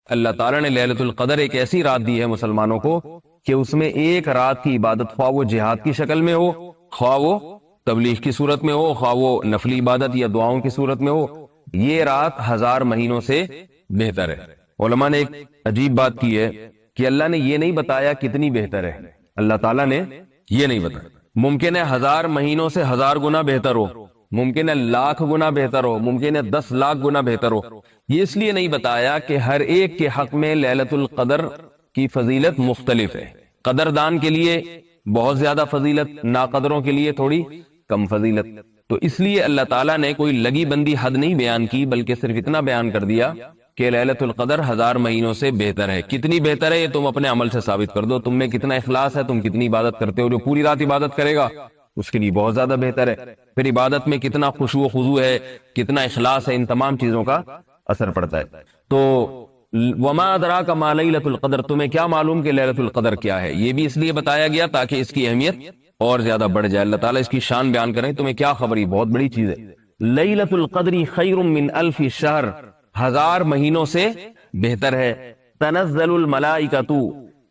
اللہ تعالیٰ نے لیلۃ القدر ایک ایسی رات دی ہے مسلمانوں کو کہ اس میں ایک رات کی عبادت، خواہ وہ جہاد کی شکل میں ہو، خواہ وہ تبلیغ کی صورت میں ہو، خواہ وہ نفلی عبادت یا دعاؤں کی صورت میں ہو، یہ رات 1000 مہینوں سے بہتر ہے۔ علماء نے ایک عجیب بات کی ہے کہ اللہ نے یہ نہیں بتایا کتنی بہتر ہے، اللہ تعالیٰ نے یہ نہیں بتایا۔ ممکن ہے 1000 مہینوں سے 1000 گنا بہتر ہو، ممکن ہے 1,00,000 گنا بہتر ہو، ممکن ہے 10 لاکھ گنا بہتر ہو۔ یہ اس لیے نہیں بتایا کہ ہر ایک کے حق میں لیلۃ القدر کی فضیلت مختلف ہے۔ قدردان کے لیے بہت زیادہ فضیلت، ناقدروں کے لیے تھوڑی کم فضیلت۔ تو اس لیے اللہ تعالیٰ نے کوئی لگی بندی حد نہیں بیان کی، بلکہ صرف اتنا بیان کر دیا کہ لیلۃ القدر 1000 مہینوں سے بہتر ہے۔ کتنی بہتر ہے یہ تم اپنے عمل سے ثابت کر دو، تم میں کتنا اخلاص ہے، تم کتنی عبادت کرتے ہو۔ جو پوری رات عبادت کرے گا اس کے لیے بہت زیادہ بہتر ہے۔ پھر عبادت میں کتنا خشوع و خضوع ہے، کتنا اخلاص ہے، ان تمام چیزوں کا اثر پڑتا ہے۔ تو وما ادراک ما لیلۃ القدر، تمہیں کیا معلوم کہ لیلۃ القدر کیا ہے، یہ بھی اس لیے بتایا گیا تاکہ اس کی اہمیت اور زیادہ بڑھ جائے۔ اللہ تعالیٰ اس کی شان بیان کریں، تمہیں کیا خبر، یہ بہت بڑی چیز ہے۔ لیلۃ القدر خیر من 1000 شہر، 1000 مہینوں سے بہتر ہے۔ تنزل الملائکۃ،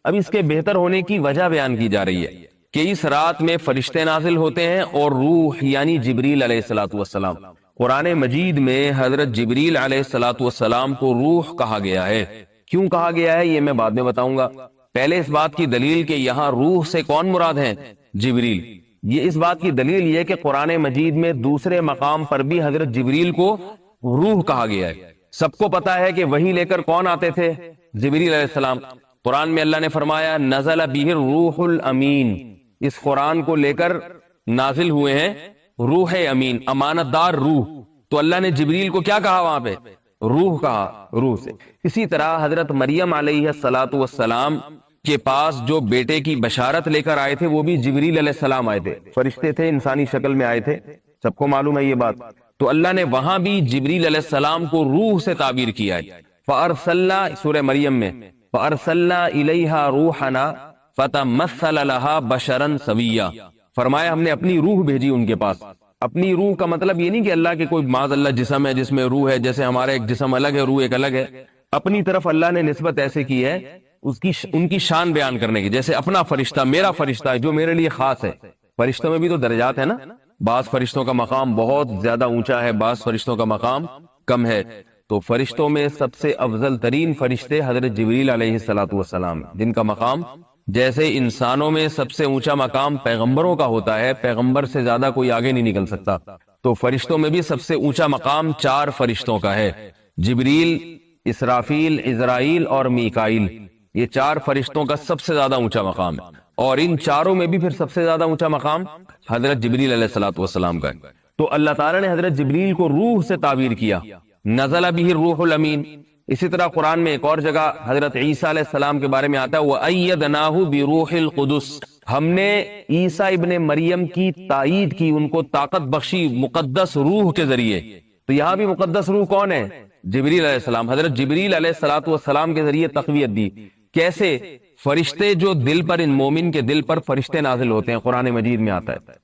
اب اس کے بہتر ہونے کی وجہ بیان کی جا رہی ہے کہ اس رات میں فرشتے نازل ہوتے ہیں اور روح یعنی جبریل علیہ الصلوۃ والسلام۔ قرآن مجید میں حضرت جبریل علیہ الصلوۃ والسلام کو روح کہا گیا ہے۔ کیوں کہا گیا ہے یہ میں بعد میں بتاؤں گا۔ پہلے اس بات کی دلیل کہ یہاں روح سے کون مراد ہیں، جبریل۔ یہ اس بات کی دلیل یہ کہ قرآن مجید میں دوسرے مقام پر بھی حضرت جبریل کو روح کہا گیا ہے۔ سب کو پتا ہے کہ وحی لے کر کون آتے تھے، جبریل علیہ السلام۔ قرآن میں اللہ نے فرمایا نزل بہ الروح الامین، اس قرآن کو لے کر نازل ہوئے ہیں روح امین، امانت دار روح۔ تو اللہ نے جبریل کو کیا کہا وہاں پہ، روح کہا، روح سے۔ اسی طرح حضرت مریم علیہ الصلوۃ والسلام کے پاس جو بیٹے کی بشارت لے کر آئے تھے وہ بھی جبریل علیہ السلام آئے تھے، فرشتے تھے، انسانی شکل میں آئے تھے، سب کو معلوم ہے یہ بات۔ تو اللہ نے وہاں بھی جبریل علیہ السلام کو روح سے تعبیر کیا ہے۔ فَأَرْسَلْنَا، سورہ مریم میں، فَأَرْسَلْنَا إِلَيْهَا رُوحَنَا فَتَمَثَّلَ لَهَا بَشَرًا سَوِيًّا، فرمایا ہم نے اپنی روح بھیجی ان کے پاس۔ اپنی روح کا مطلب یہ نہیں کہ اللہ کے کوئی معاذ اللہ جسم ہے جس میں روح ہے، جیسے ہمارا ایک جسم الگ ہے، روح ایک الگ ہے۔ اپنی طرف اللہ نے نسبت ایسے کی ہے ان کی شان بیان کرنے کی، جیسے اپنا فرشتہ، میرا فرشتہ ہے جو میرے لیے خاص ہے۔ فرشتوں میں بھی تو درجات ہیں نا، بعض فرشتوں کا مقام بہت زیادہ اونچا ہے، بعض فرشتوں کا مقام کم ہے۔ تو فرشتوں میں سب سے افضل ترین فرشتے حضرت جبریل علیہ الصلوۃ والسلام، جن کا مقام جیسے انسانوں میں سب سے اونچا مقام پیغمبروں کا ہوتا ہے، پیغمبر سے زیادہ کوئی آگے نہیں نکل سکتا، تو فرشتوں میں بھی سب سے اونچا مقام 4 فرشتوں کا ہے، جبریل، اسرافیل، عزرائیل اور میکائیل۔ یہ 4 فرشتوں کا سب سے زیادہ اونچا مقام ہے، اور ان چاروں میں بھی پھر سب سے زیادہ اونچا مقام حضرت جبریل علیہ الصلوۃ والسلام کا ہے۔ تو اللہ تعالیٰ نے حضرت جبریل کو روح سے تعبیر کیا، نزل بہ الروح الامین۔ اسی طرح قرآن میں ایک اور جگہ حضرت عیسیٰ علیہ السلام کے بارے میں آتا ہے وَأَيَّدْنَاهُ بِرُوحِ الْقُدُسِ، ہم نے عیسیٰ ابن مریم کی تائید کی، ان کو طاقت بخشی مقدس روح کے ذریعے۔ تو یہاں بھی مقدس روح کون ہے، جبریل علیہ السلام۔ حضرت جبریل علیہ الصلوۃ والسلام کے ذریعے تقویت دی۔ کیسے؟ فرشتے جو دل پر، ان مومن کے دل پر فرشتے نازل ہوتے ہیں، قرآن مجید میں آتا ہے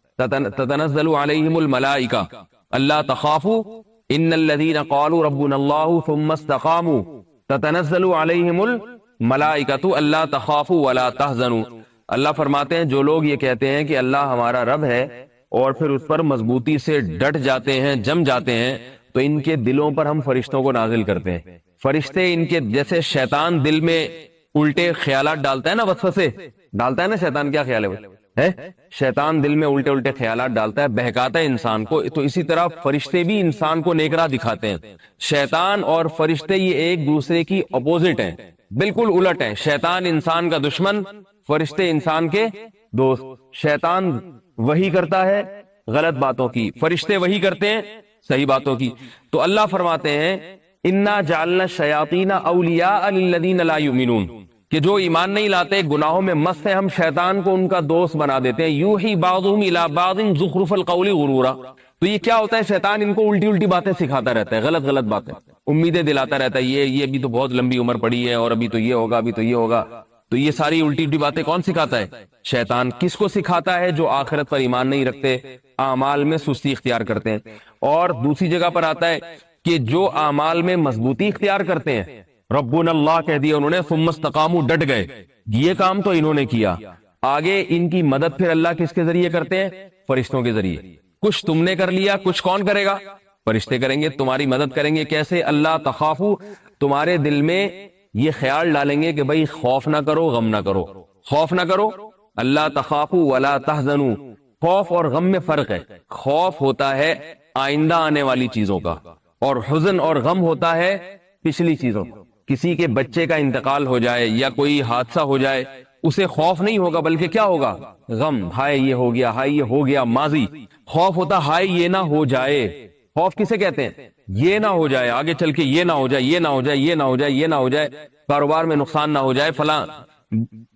تتنزل علیہم الملائکہ اللہ تخافوا ان الذین قالوا ربنا اللہ ثم استقاموا تتنزل علیہم الملائکۃ اللہ تخافوا ولا تحزنوا۔ اللہ فرماتے ہیں جو لوگ یہ کہتے ہیں کہ اللہ ہمارا رب ہے اور پھر اس پر مضبوطی سے ڈٹ جاتے ہیں، جم جاتے ہیں، تو ان کے دلوں پر ہم فرشتوں کو نازل کرتے ہیں۔ فرشتے ان کے، جیسے شیطان دل میں الٹے خیالات ڈالتا ہے نا، وسوسے ڈالتا ہے نا شیطان، کیا خیال ہے، شیطان دل میں الٹے الٹے خیالات ڈالتا ہے، بہکاتا ہے انسان کو، تو اسی طرح فرشتے بھی انسان کو نیک راہ دکھاتے ہیں۔ شیطان اور فرشتے یہ ایک دوسرے کی اپوزٹ ہیں، بالکل الٹ ہیں۔ شیطان انسان کا دشمن، فرشتے انسان کے دوست۔ شیطان وحی کرتا ہے غلط باتوں کی، فرشتے وحی کرتے ہیں صحیح باتوں کی۔ تو اللہ فرماتے ہیں انا جعلنا الشیاطین اولیاء للذین لا یؤمنون، کہ جو ایمان نہیں لاتے، گناہوں میں مست ہیں، ہم شیطان کو ان کا دوست بنا دیتے ہیں۔ یوحی بعضهم الی بعض زخرف القول غرورا، تو یہ کیا ہوتا ہے، شیطان ان کو الٹی الٹی باتیں سکھاتا رہتا ہے، غلط غلط باتیں، امیدیں دلاتا رہتا ہے، یہ بھی تو بہت لمبی عمر پڑی ہے، اور ابھی تو یہ ہوگا، ابھی تو یہ ہوگا۔ تو یہ ساری الٹی الٹی باتیں کون سکھاتا ہے، شیطان۔ کس کو سکھاتا ہے، جو آخرت پر ایمان نہیں رکھتے، اعمال میں سستی اختیار کرتے ہیں۔ اور دوسری جگہ پر آتا ہے کہ جو اعمال میں مضبوطی اختیار کرتے ہیں، ربنا اللہ کہہ دیا انہوں نے، ثم استقاموا ڈٹ گئے، یہ کام تو انہوں نے کیا۔ آگے ان کی مدد پھر اللہ کس کے ذریعے کرتے ہیں؟ فرشتوں کے ذریعے۔ کچھ تم نے کر لیا، کچھ کون کرے گا؟ فرشتے کریں گے، تمہاری مدد کریں گے۔ کیسے؟ اللہ تخافو، تمہارے دل میں یہ خیال ڈالیں گے کہ بھائی خوف نہ کرو، غم نہ کرو، خوف نہ کرو۔ اللہ تخافو ولا تحزنوا، خوف اور غم میں فرق ہے۔ خوف ہوتا ہے آئندہ آنے والی چیزوں کا، اور حزن اور غم ہوتا ہے پچھلی چیزوں کا۔ کسی کے بچے کا انتقال ہو جائے یا کوئی حادثہ ہو جائے، اسے خوف نہیں ہوگا، بلکہ کیا ہوگا؟ غم، ہائے یہ ہو گیا، ہائے یہ ہو گیا، ماضی۔ خوف ہوتا ہائے یہ نہ ہو جائے۔ خوف کسے کہتے ہیں؟ یہ نہ ہو جائے، آگے چل کے یہ نہ ہو جائے، یہ نہ ہو جائے، یہ نہ ہو جائے، یہ نہ ہو جائے، کاروبار میں نقصان نہ ہو جائے، فلاں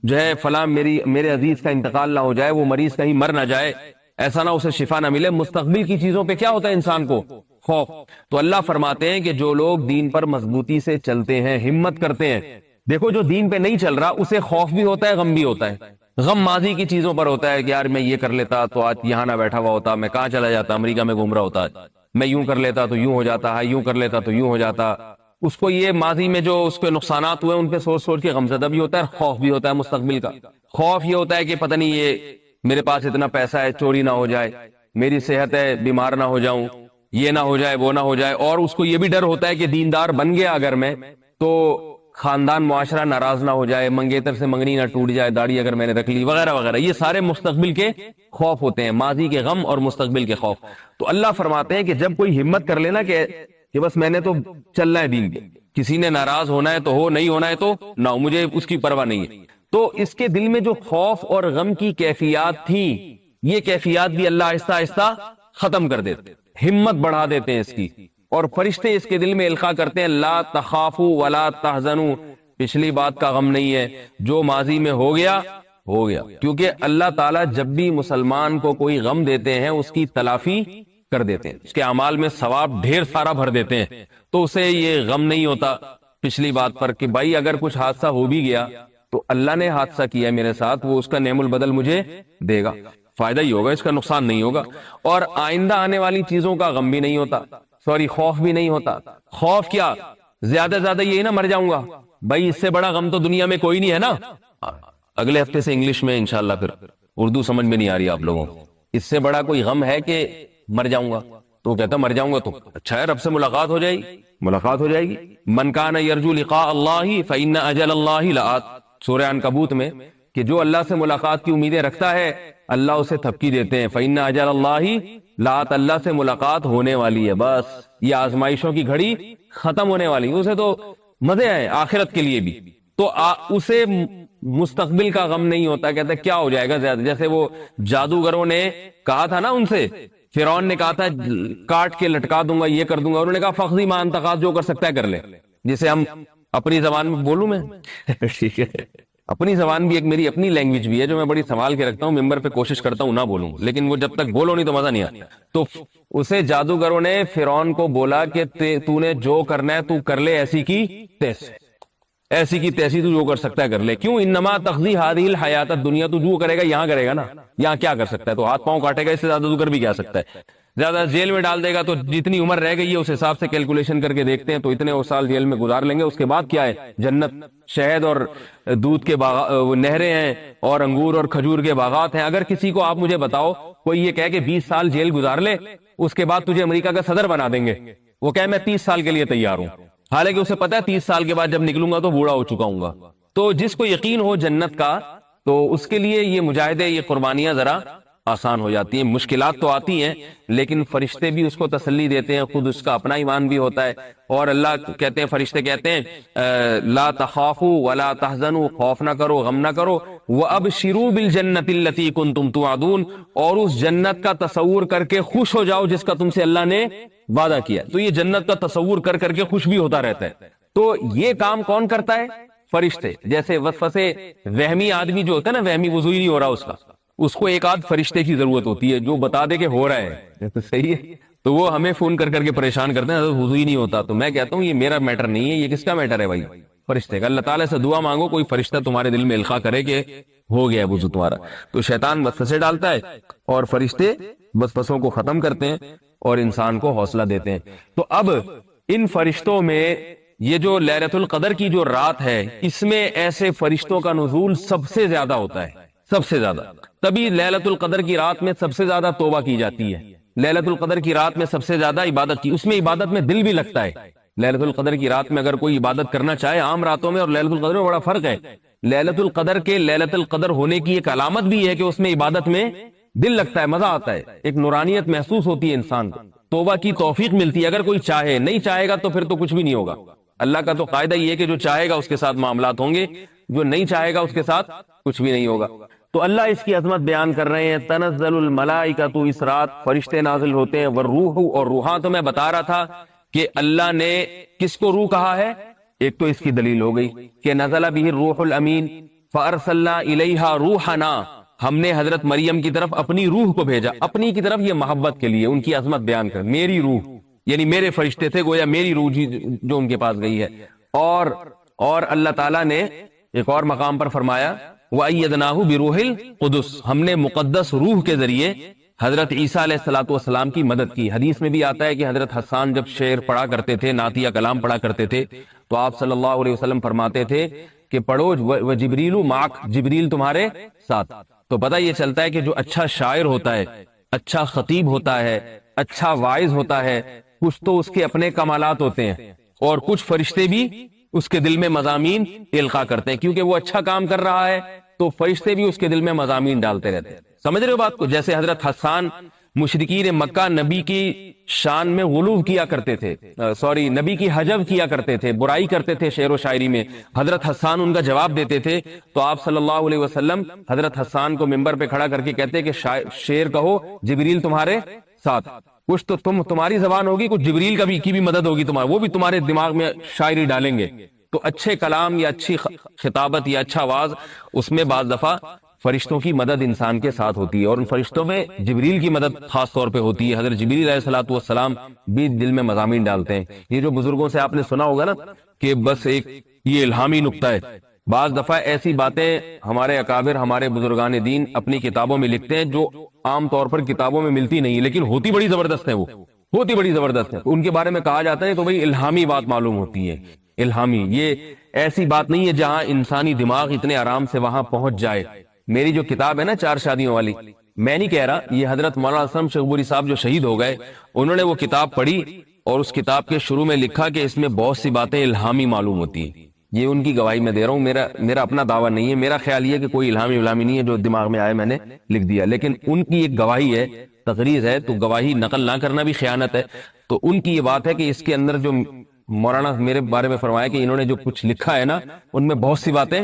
جو ہے فلاں میرے عزیز کا انتقال نہ ہو جائے، وہ مریض کہیں مر نہ جائے، ایسا نہ اسے شفا نہ ملے۔ مستقبل کی چیزوں پہ کیا ہوتا ہے انسان کو؟ خوف۔ تو اللہ فرماتے ہیں کہ جو لوگ دین پر مضبوطی سے چلتے ہیں، ہمت کرتے ہیں، دیکھو جو دین پہ نہیں چل رہا اسے خوف بھی ہوتا ہے، غم بھی ہوتا ہے۔ غم ماضی کی چیزوں پر ہوتا ہے کہ یار میں یہ کر لیتا تو آج یہاں نہ بیٹھا ہوا ہوتا، میں کہاں چلا جاتا، امریکہ میں گھوم رہا ہوتا، میں یوں کر لیتا تو یوں ہو جاتا ہے، یوں کر لیتا تو یوں ہو جاتا۔ اس کو یہ ماضی میں جو اس پہ نقصانات ہوئے ان پہ سوچ سوچ کے غمزدہ بھی ہوتا ہے، خوف بھی ہوتا ہے مستقبل کا۔ خوف یہ ہوتا ہے کہ پتہ نہیں یہ میرے پاس اتنا پیسہ ہے، چوری نہ ہو جائے، میری صحت ہے، بیمار نہ ہو جاؤں، یہ نہ ہو جائے، وہ نہ ہو جائے۔ اور اس کو یہ بھی ڈر ہوتا ہے کہ دیندار بن گیا اگر میں تو خاندان معاشرہ ناراض نہ ہو جائے، منگیتر سے منگنی نہ ٹوٹ جائے، داڑھی اگر میں نے رکھ لی، وغیرہ وغیرہ۔ یہ سارے مستقبل کے خوف ہوتے ہیں، ماضی کے غم اور مستقبل کے خوف۔ تو اللہ فرماتے ہیں کہ جب کوئی ہمت کر لینا کہ بس میں نے تو چلنا ہے دین پہ، کسی نے ناراض ہونا ہے تو ہو، نہیں ہونا ہے تو نہ ہو، مجھے اس کی پرواہ نہیں ہے، تو اس کے دل میں جو خوف اور غم کی کیفیات تھیں، یہ کیفیات بھی اللہ آہستہ آہستہ ختم کر دیتے، ہمت بڑھا دیتے ہیں اس کی۔ اور فرشتے اس کے دل میں القاء کرتے ہیں لا تخافوا ولا تحزنوا، پچھلی بات کا غم نہیں ہے، جو ماضی میں ہو گیا ہو گیا۔ کیونکہ اللہ تعالیٰ جب بھی مسلمان کو کوئی غم دیتے ہیں اس کی تلافی کر دیتے ہیں، اس کے اعمال میں ثواب ڈھیر سارا بھر دیتے ہیں، تو اسے یہ غم نہیں ہوتا پچھلی بات پر کہ بھائی اگر کچھ حادثہ ہو بھی گیا تو اللہ نے حادثہ کیا میرے ساتھ، وہ اس کا نعم البدل مجھے دے گا، فائدہ ہی ہوگا، اس کا نقصان نہیں ہوگا۔ اور آئندہ آنے والی چیزوں کا غم بھی نہیں ہوتا، خوف بھی نہیں ہوتا۔ خوف کیا؟ زیادہ سے زیادہ یہی نہ مر جاؤں گا، بھائی اس سے بڑا غم تو دنیا میں کوئی نہیں ہے نا۔ اگلے ہفتے سے انگلش میں انشاءاللہ، پھر اردو سمجھ میں نہیں آ رہی آپ لوگوں کو۔ اس سے بڑا کوئی غم ہے کہ مر جاؤں گا؟ تو کہتا مر جاؤں گا تو اچھا ہے، رب سے ملاقات ہو جائے گی، ملاقات ہو جائے گی۔ من کان یرجو لقاء اللہ فإن اجل اللہ لآت، سورہ عنکبوت میں، کہ جو اللہ سے ملاقات کی امیدیں رکھتا ہے اللہ اسے تھپکی دیتے ہیں، فإن اجل اللہ لآت، اللہ سے ملاقات ہونے والی ہے، بس یہ آزمائشوں کی گھڑی ختم ہونے والی ہے، اسے تو مزے ہیں آخرت کے لیے بھی، تو اسے مستقبل کا غم نہیں ہوتا۔ کہتا ہے کیا ہو جائے گا زیادہ، جیسے وہ جادوگروں نے کہا تھا نا ان سے، فرعون نے کہا تھا کاٹ کے لٹکا دوں گا، یہ کر دوں گا، انہوں نے کہا فخذی ما انت قاض، جو کر سکتا ہے کر لے، جسے ہم اپنی زبان میں بولوں میں ٹھیک ہے، اپنی زبان بھی ایک میری اپنی لینگویج بھی ہے جو میں بڑی سنبھال کے رکھتا ہوں، ممبر پہ کوشش کرتا ہوں نہ بولوں، لیکن وہ جب تک بولو نہیں تو مزہ نہیں آتا۔ تو اسے جادوگروں نے فرعون کو بولا کہ تو نے جو کرنا ہے تو کر لے، ایسی کی تیسے، ایسی کی تیسی تو جو کر سکتا ہے کر لے۔ کیوں؟ انما تقضی هذه الحیات الدنیا، تو جو کرے گا یہاں کرے گا نا، یہاں کیا کر سکتا ہے؟ تو ہاتھ پاؤں کاٹے گا، اس سے زیادہ تو کر بھی کیا سکتا ہے؟ زیادہ جیل میں ڈال دے گا تو جتنی عمر رہ گئی ہے اس حساب سے کیلکولیشن کر کے دیکھتے ہیں، تو اتنے سال جیل میں گزار لیں گے، اس کے بعد کیا ہے؟ جنت، شہد اور دودھ کے نہریں ہیں اور انگور اور کھجور کے باغات ہیں۔ اگر کسی کو آپ مجھے بتاؤ کوئی یہ کہے کہ 20 سال جیل گزار لے اس کے بعد تجھے امریکہ کا صدر بنا دیں گے، وہ کہے میں 30 سال کے لیے تیار ہوں، حالانکہ اسے پتا ہے 30 سال کے بعد جب نکلوں گا تو بوڑھا ہو چکا ہوں گا۔ تو جس کو یقین ہو جنت کا تو اس کے لیے یہ مجاہدے، یہ قربانیاں ذرا آسان ہو جاتی ہیں۔ مشکلات تو آتی ہیں لیکن فرشتے بھی اس کو تسلی دیتے ہیں، خود اس کا اپنا ایمان بھی ہوتا ہے، اور اللہ کہتے ہیں، فرشتے کہتے ہیں لا تخافوا ولا تحزنوا، خوف نہ کرو، غم نہ کرو، وابشروا بالجنۃ التي كنتم توعدون، اور اس جنت کا تصور کر کے خوش ہو جاؤ جس کا تم سے اللہ نے وعدہ کیا۔ تو یہ جنت کا تصور کر کر کے خوش بھی ہوتا رہتا ہے۔ تو یہ کام کون کرتا ہے؟ فرشتے۔ جیسے وسوسے وہمی آدمی جو ہوتا ہے نا، وہمی وضو ہی نہیں ہو رہا اس کو ایک آدھ فرشتے کی ضرورت ہوتی ہے جو بتا دے کہ ہو رہا ہے، صحیح ہے، تو وہ ہمیں فون کر کر کے پریشان کرتے ہیں وضو ہی نہیں ہوتا۔ تو میں کہتا ہوں یہ میرا میٹر نہیں ہے، یہ کس کا میٹر ہے بھائی؟ فرشتے کا۔ اللہ تعالیٰ سے دعا مانگو کوئی فرشتہ تمہارے دل میں القاء کرے کہ ہو گیا ہے وضو تمہارا۔ تو شیطان وسوسے ڈالتا ہے اور فرشتے وسوسوں کو ختم کرتے ہیں اور انسان کو حوصلہ دیتے ہیں۔ تو اب ان فرشتوں میں یہ جو لیلۃ القدر کی جو رات ہے اس میں ایسے فرشتوں کا نزول سب سے زیادہ ہوتا ہے، سب سے زیادہ. تبھی لیلۃ القدر کی رات میں سب سے زیادہ توبہ کی جاتی ہے، لیلۃ القدر کی رات میں سب سے زیادہ عبادت کی، اس میں عبادت میں دل بھی لگتا ہے. لیلۃ القدر کی رات میں اگر کوئی عبادت کرنا چاہے، عام راتوں میں اور لیلۃ القدر میں بڑا فرق ہے. لیلۃ القدر کے لیلۃ القدر ہونے کی ایک علامت بھی ہے کہ اس میں عبادت میں دل لگتا ہے، مزہ آتا ہے، ایک نورانیت محسوس ہوتی ہے انسان کو، توبہ کی توفیق ملتی ہے. اگر کوئی چاہے، نہیں چاہے گا تو پھر تو کچھ بھی نہیں ہوگا. اللہ کا تو قاعدہ یہ ہے کہ جو چاہے گا اس کے ساتھ معاملات ہوں گے، جو نہیں چاہے گا اس کے ساتھ کچھ بھی نہیں ہوگا. تو اللہ اس کی عظمت بیان کر رہے ہیں. تنزل الملائکۃ، اس رات فرشتے نازل ہوتے ہیں، والروح، اور روحاں. تو میں بتا رہا تھا کہ اللہ نے کس کو روح کہا ہے، ایک تو اس کی دلیل ہو گئی کہ نزل بہ الروح الامین فارسلنا الیہا روحنا، ہم نے حضرت مریم کی طرف اپنی روح کو بھیجا. اپنی کی طرف یہ محبت کے لیے، ان کی عظمت بیان کر، میری روح یعنی میرے فرشتے تھے، گویا میری روح جو ان کے پاس گئی ہے. اور اللہ تعالیٰ نے ایک اور مقام پر فرمایا وَأَيَّدْنَاهُ بِرُوحِ الْقُدُسِ، ہم نے مقدس روح کے ذریعے حضرت عیسیٰ علیہ السلام کی مدد کی. حدیث میں بھی آتا ہے کہ حضرت حسان جب شعر پڑھا کرتے تھے، نعتیہ کلام پڑھا کرتے تھے، تو آپ صلی اللہ علیہ وسلم فرماتے تھے کہ پڑھو وَجِبْرِيلُ مَعَكَ، جبریل تمہارے ساتھ. تو پتہ یہ چلتا ہے کہ جو اچھا شاعر ہوتا ہے، اچھا خطیب ہوتا ہے، اچھا واعظ ہوتا ہے، کچھ تو اس کے اپنے کمالات ہوتے ہیں، اور کچھ فرشتے بھی اس کے دل میں مضامین القاء کرتے ہیں. کیونکہ وہ اچھا کام کر رہا ہے تو فرشتے بھی اس کے دل میں مضامین ڈالتے رہتے ہیں. سمجھ رہے ہو بات کو؟ جیسے حضرت حسان مشرکین مکہ نبی کی شان میں غلو کیا کرتے تھے، نبی کی حجب کیا کرتے تھے، برائی کرتے تھے شعر و شاعری میں. حضرت حسان ان کا جواب دیتے تھے تو آپ صلی اللہ علیہ وسلم حضرت حسان کو ممبر پہ کھڑا کر کے کہتے کہ شعر کہو، جبریل تمہارے ساتھ. کچھ تو تمہاری زبان ہوگی، کچھ جبریل کی بھی مدد ہوگی تمہارا، وہ بھی تمہارے دماغ میں شاعری ڈالیں گے. تو اچھے کلام یا اچھی خطابت یا اچھا آواز، اس میں بعض دفعہ فرشتوں کی مدد انسان کے ساتھ ہوتی ہے، اور ان فرشتوں میں جبریل کی مدد خاص طور پہ ہوتی ہے. حضرت جبریل علیہ السلام بھی دل میں مضامین ڈالتے ہیں. یہ جو بزرگوں سے آپ نے سنا ہوگا نا کہ بس ایک یہ الہامی نقطہ ہے. بعض دفعہ ایسی باتیں ہمارے اکابر، ہمارے بزرگان دین اپنی کتابوں میں لکھتے ہیں جو عام طور پر کتابوں میں ملتی نہیں، لیکن ہوتی بڑی زبردست ہے. وہ ہوتی بڑی زبردست ہے. ان کے بارے میں کہا جاتا ہے تو بھائی الہامی بات معلوم ہوتی ہے. الہامی یہ ایسی بات نہیں ہے جہاں انسانی دماغ اتنے آرام سے وہاں پہنچ جائے. میری جو کتاب ہے نا 4 شادیوں والی، میں نہیں کہہ رہا، یہ حضرت مولانا اسلم شیخوپوری صاحب جو شہید ہو گئے، انہوں نے وہ کتاب پڑھی اور اس کتاب کے شروع میں لکھا کہ اس میں بہت سی باتیں الہامی معلوم ہوتی ہیں. یہ ان کی گواہی میں دے رہا ہوں، میرا اپنا دعویٰ نہیں ہے. میرا خیال یہ کہ کوئی الہامی نہیں ہے، جو دماغ میں آئے میں نے لکھ دیا. لیکن ان کی ایک گواہی ہے، تقریر ہے، تو گواہی نقل نہ کرنا بھی خیانت ہے. تو ان کی یہ بات ہے کہ اس کے اندر جو مولانا میرے بارے میں فرمایا کہ انہوں نے جو کچھ لکھا ہے نا، ان میں بہت سی باتیں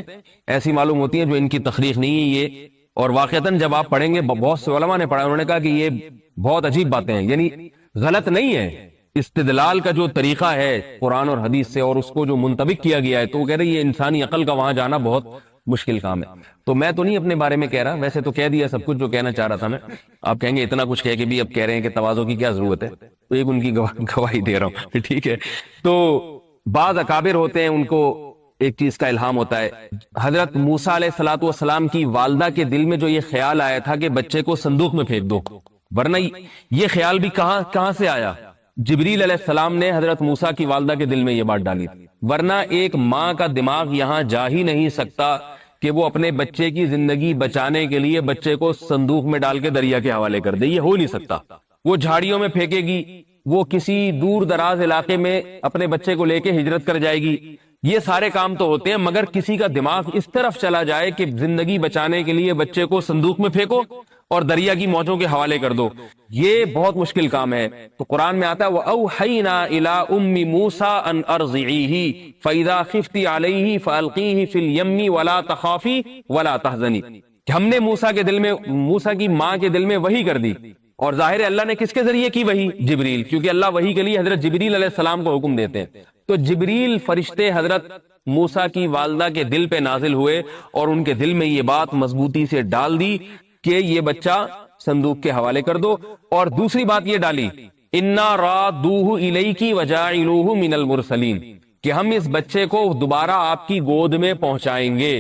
ایسی معلوم ہوتی ہیں جو ان کی تخلیق نہیں ہے. یہ اور واقعتاً جب آپ پڑھیں گے، بہت سے علماء نے پڑھا، انہوں نے کہا کہ یہ بہت عجیب باتیں ہیں، یعنی غلط نہیں ہے. استدلال کا جو طریقہ ہے قرآن اور حدیث سے، اور اس کو جو منطبق کیا گیا ہے، تو وہ کہہ رہے یہ انسانی عقل کا وہاں جانا بہت مشکل کام ہے. تو میں تو نہیں اپنے بارے میں کہہ رہا، ویسے تو کہہ دیا سب کچھ جو کہنا چاہ رہا تھا میں. آپ کہیں گے اتنا کچھ کہہ کے بھی اب کہہ رہے ہیں کہ تواضع کی کیا ضرورت ہے، تو ایک ان کی گواہی دے رہا ہوں. ٹھیک ہے. تو بعض اکابر ہوتے ہیں، ان کو ایک چیز کا الہام ہوتا ہے. حضرت موسیٰ علیہ السلام کی والدہ کے دل میں جو یہ خیال آیا تھا کہ بچے کو صندوق میں پھینک دو، ورنہ یہ خیال بھی کہاں سے آیا؟ جبریل علیہ السلام نے حضرت موسیٰ کی والدہ کے دل میں یہ بات ڈالی تھی. ورنہ ایک ماں کا دماغ یہاں جا ہی نہیں سکتا کہ وہ اپنے بچے کی زندگی بچانے کے لیے بچے کو صندوق میں ڈال کے دریا کے حوالے کر دے. یہ ہو نہیں سکتا. وہ جھاڑیوں میں پھینکے گی، وہ کسی دور دراز علاقے میں اپنے بچے کو لے کے ہجرت کر جائے گی. یہ سارے کام تو ہوتے ہیں، مگر کسی کا دماغ اس طرف چلا جائے کہ زندگی بچانے کے لیے بچے کو صندوق میں پھینکو اور دریا کی موجوں کے حوالے کر دو، یہ بہت مشکل کام ہے. تو قرآن میں آتا ہے وَأَوْحَيْنَا إِلَىٰ أُمِّ مُوسَىٰ أَنْ أَرْضِعِيهِ فَإِذَا خِفْتِ عَلَيْهِ فَأَلْقِيهِ فِي الْيَمِّ وَلَا تَخَافِي وَلَا تَحْزَنِي، کہ ہم نے موسیٰ کے دل میں، موسیٰ کی ماں کے دل میں وحی کر دی. اور ظاہر ہے اللہ نے کس کے ذریعے کی وحی؟ جبریل، کیونکہ اللہ وحی کے لیے حضرت جبریل علیہ السلام کو حکم دیتے ہیں. تو جبریل فرشتے حضرت موسیٰ کی والدہ کے دل پہ نازل ہوئے اور ان کے دل میں یہ بات مضبوطی سے ڈال دی کہ یہ بچہ صندوق کے حوالے کر دو. اور دوسری بات یہ ڈالی اِنَّا رَادُّوهُ إِلَيْكِ وَجَاعِلُوهُ مِنَ الْمُرْسَلِينَ، کہ ہم اس بچے کو دوبارہ آپ کی گود میں پہنچائیں گے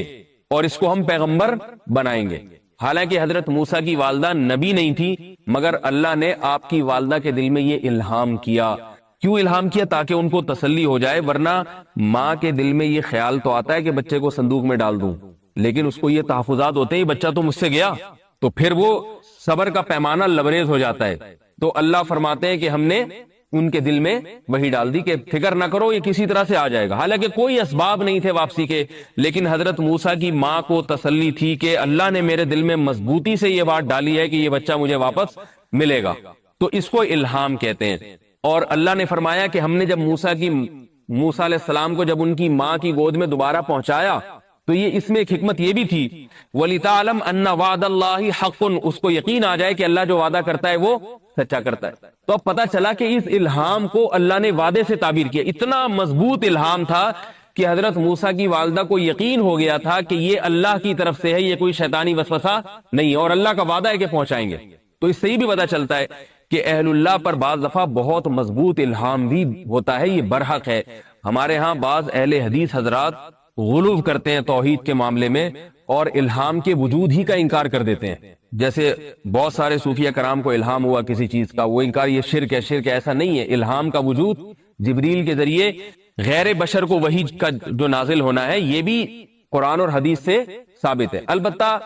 اور اس کو ہم پیغمبر بنائیں گے. حالانکہ حضرت موسیٰ کی والدہ نبی نہیں تھی، مگر اللہ نے آپ کی والدہ کے دل میں یہ الہام کیا کیوں الہام کیا؟ تاکہ ان کو تسلی ہو جائے، ورنہ ماں کے دل میں یہ خیال تو آتا ہے کہ بچے کو صندوق میں ڈال دوں، لیکن اس کو یہ تحفظات ہوتے ہیں بچہ تو مجھ سے گیا، تو پھر وہ صبر کا پیمانہ لبریز ہو جاتا ہے۔ تو اللہ فرماتے ہیں کہ ہم نے ان کے دل میں وہی ڈال دی کہ فکر نہ کرو، یہ کسی طرح سے آ جائے گا۔ حالانکہ کوئی اسباب نہیں تھے واپسی کے، لیکن حضرت موسیٰ کی ماں کو تسلی تھی کہ اللہ نے میرے دل میں مضبوطی سے یہ بات ڈالی ہے کہ یہ بچہ مجھے واپس ملے گا، تو اس کو الہام کہتے ہیں۔ اور اللہ نے فرمایا کہ ہم نے جب موسیٰ علیہ السلام کو جب ان کی ماں کی گود میں دوبارہ پہنچایا تو یہ اس میں ایک حکمت یہ بھی تھی، وَلِتَعْلَمْ أَنَّ وَعْدَ اللَّهِ حَقٌّ، اس کو یقین آ جائے کہ اللہ جو وعدہ کرتا ہے وہ سچا کرتا ہے۔ تو اب پتا چلا کہ اس الہام کو اللہ نے وعدے سے تعبیر کیا، اتنا مضبوط الہام تھا کہ حضرت موسیٰ کی والدہ کو یقین ہو گیا تھا کہ یہ اللہ کی طرف سے ہے، یہ کوئی شیطانی وسوسہ نہیں، اور اللہ کا وعدہ ہے کہ پہنچائیں گے۔ تو اس سے یہ بھی پتا چلتا ہے کہ اہل اللہ پر بعض دفعہ بہت مضبوط الہام بھی ہوتا ہے، یہ برحق ہے۔ ہمارے ہاں بعض اہل حدیث حضرات غلو کرتے ہیں توحید کے معاملے میں اور الہام کے وجود ہی کا انکار کر دیتے ہیں، جیسے بہت سارے صوفیہ کرام کو الہام ہوا کسی چیز کا، وہ انکار یہ شرک ہے، شرک ہے، ایسا نہیں ہے۔ الہام کا وجود جبریل کے ذریعے غیر بشر کو وحی کا جو نازل ہونا ہے یہ بھی قرآن اور حدیث سے ثابت ہے۔ البتہ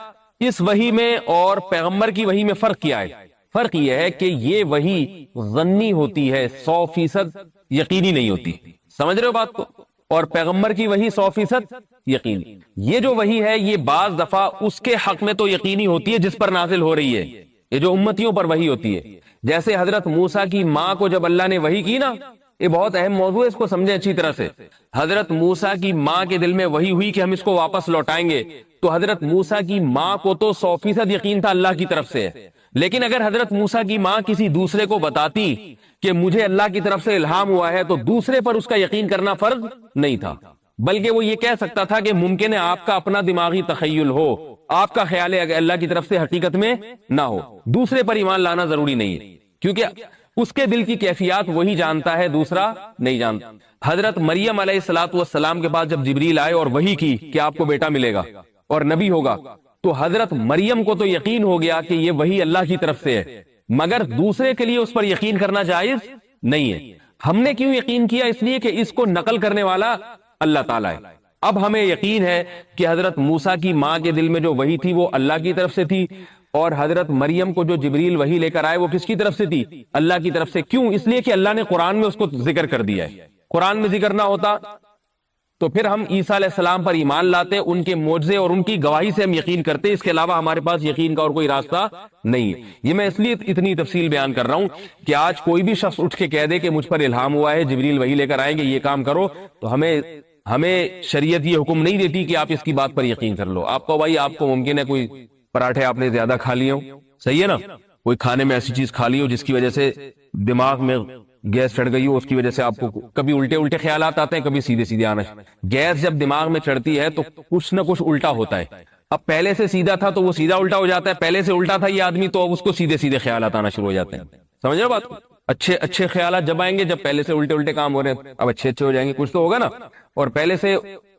اس وحی میں اور پیغمبر کی وحی میں فرق کیا ہے؟ فرق یہ ہے کہ یہ وحی ظنی ہوتی ہے، 100% یقینی نہیں ہوتی، سمجھ رہے ہو بات کو؟ اور پیغمبر کی وحی 100% یقینی۔ یہ جو وحی ہے یہ بعض دفعہ اس کے حق میں تو یقینی ہوتی ہے جس پر نازل ہو رہی ہے، یہ جو امتیوں پر وحی ہوتی ہے۔ جیسے حضرت موسیٰ کی ماں کو جب اللہ نے وحی کی نا، یہ بہت اہم موضوع ہے، اس کو سمجھیں اچھی طرح سے۔ حضرت موسیٰ کی ماں کے دل میں وحی ہوئی کہ ہم اس کو واپس لوٹائیں گے، تو حضرت موسیٰ کی ماں کو تو 100% یقین تھا اللہ کی طرف سے ہے، لیکن اگر حضرت موسیٰ کی ماں کسی دوسرے کو بتاتی کہ مجھے اللہ کی طرف سے الہام ہوا ہے، تو دوسرے پر اس کا یقین کرنا فرض نہیں تھا، بلکہ وہ یہ کہہ سکتا تھا کہ ممکن ہے آپ کا اپنا دماغی تخیل ہو، آپ کا خیال ہے اللہ کی طرف سے حقیقت میں نہ ہو، دوسرے پر ایمان لانا ضروری نہیں ہے، کیونکہ اس کے دل کی کیفیات وہی جانتا ہے، دوسرا نہیں جانتا۔ حضرت مریم علیہ السلام کے پاس جب جبریل آئے اور وحی کی کہ آپ کو بیٹا ملے گا اور نبی ہوگا، تو حضرت مریم کو تو یقین ہو گیا کہ یہ وحی اللہ کی طرف سے ہے، مگر دوسرے کے لیے اس پر یقین کرنا جائز نہیں ہے۔ ہم نے کیوں یقین کیا؟ اس لیے کہ اس کو نقل کرنے والا اللہ تعالیٰ ہے۔ اب ہمیں یقین ہے کہ حضرت موسیٰ کی ماں کے دل میں جو وحی تھی وہ اللہ کی طرف سے تھی، اور حضرت مریم کو جو جبریل وحی لے کر آئے وہ کس کی طرف سے تھی؟ اللہ کی طرف سے۔ کیوں؟ اس لیے کہ اللہ نے قرآن میں اس کو ذکر کر دیا ہے۔ قرآن میں ذکر نہ ہوتا تو پھر ہم عیسیٰ علیہ السلام پر ایمان لاتے، ان کے معجزے اور ان کی گواہی سے ہم یقین کرتے، اس کے علاوہ ہمارے پاس یقین کا اور کوئی راستہ نہیں ہے۔ یہ میں اس لیے اتنی تفصیل بیان کر رہا ہوں کہ آج کوئی بھی شخص اٹھ کے کہہ دے کہ مجھ پر الہام ہوا ہے، جبریل وحی لے کر آئیں گے، یہ کام کرو، تو ہمیں شریعت یہ حکم نہیں دیتی کہ آپ اس کی بات پر یقین کر لو۔ آپ کو بھائی، آپ کو ممکن ہے کوئی پراٹھے آپ نے زیادہ کھا لیے ہو، صحیح ہے نا، کوئی کھانے میں ایسی چیز کھا لی ہو جس کی وجہ سے دماغ میں گیس چڑھ گئی ہو، اس کی وجہ سے آپ کو کبھی الٹے خیالات آتے ہیں، کبھی سیدھے آنا۔ گیس جب دماغ میں چڑھتی ہے تو کچھ نہ کچھ الٹا ہوتا ہے۔ اب پہلے سے سیدھا تھا تو وہ سیدھا الٹا ہو جاتا ہے، پہلے سے الٹا تھا یہ آدمی تو اب اس کو سیدھے خیالات آنا شروع ہو جاتے ہیں۔ سمجھ رہے بات؟ اچھے خیالات جب آئیں گے جب پہلے سے الٹے کام ہو رہے ہیں، اب اچھے ہو جائیں گے، کچھ تو ہوگا نا، اور پہلے سے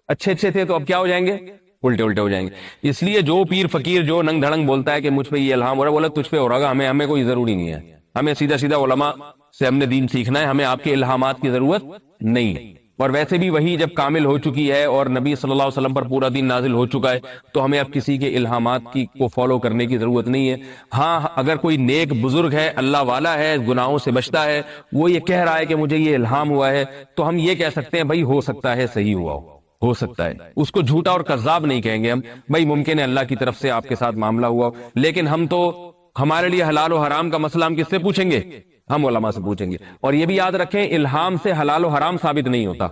اچھے تھے تو اب کیا ہو جائیں گے؟ الٹے ہو جائیں گے۔ اس لیے جو پیر فقیر جو ننگ دھڑنگ بولتا ہے کہ مجھ پہ یہ الہام ہو رہا ہے، بولا تجھ پہ ہو رہا ہے، ہمیں کوئی ضروری نہیں ہے، ہمیں سیدھا علماء سے ہم نے دین سیکھنا ہے، ہمیں آپ کے الہامات کی ضرورت نہیں ہے۔ اور ویسے بھی وہی جب کامل ہو چکی ہے اور نبی صلی اللہ علیہ وسلم پر پورا دین نازل ہو چکا ہے تو ہمیں اب کسی کے الہامات کو فالو کرنے کی ضرورت نہیں ہے۔ ہاں، اگر کوئی نیک بزرگ ہے، اللہ والا ہے، گناہوں سے بچتا ہے، وہ یہ کہہ رہا ہے کہ مجھے یہ الہام ہوا ہے، تو ہم یہ کہہ سکتے ہیں بھائی ہو سکتا ہے صحیح ہوا ہو سکتا ہے، اس کو جھوٹا اور کذاب نہیں کہیں گے ہم، بھائی ممکن ہے اللہ کی طرف سے آپ کے ساتھ معاملہ ہوا، لیکن ہمارے لیے حلال و حرام کا مسئلہ ہم کس سے پوچھیں گے؟ ہم علماء سے پوچھیں گے۔ اور یہ بھی یاد رکھیں، الہام سے حلال و حرام ثابت نہیں ہوتا۔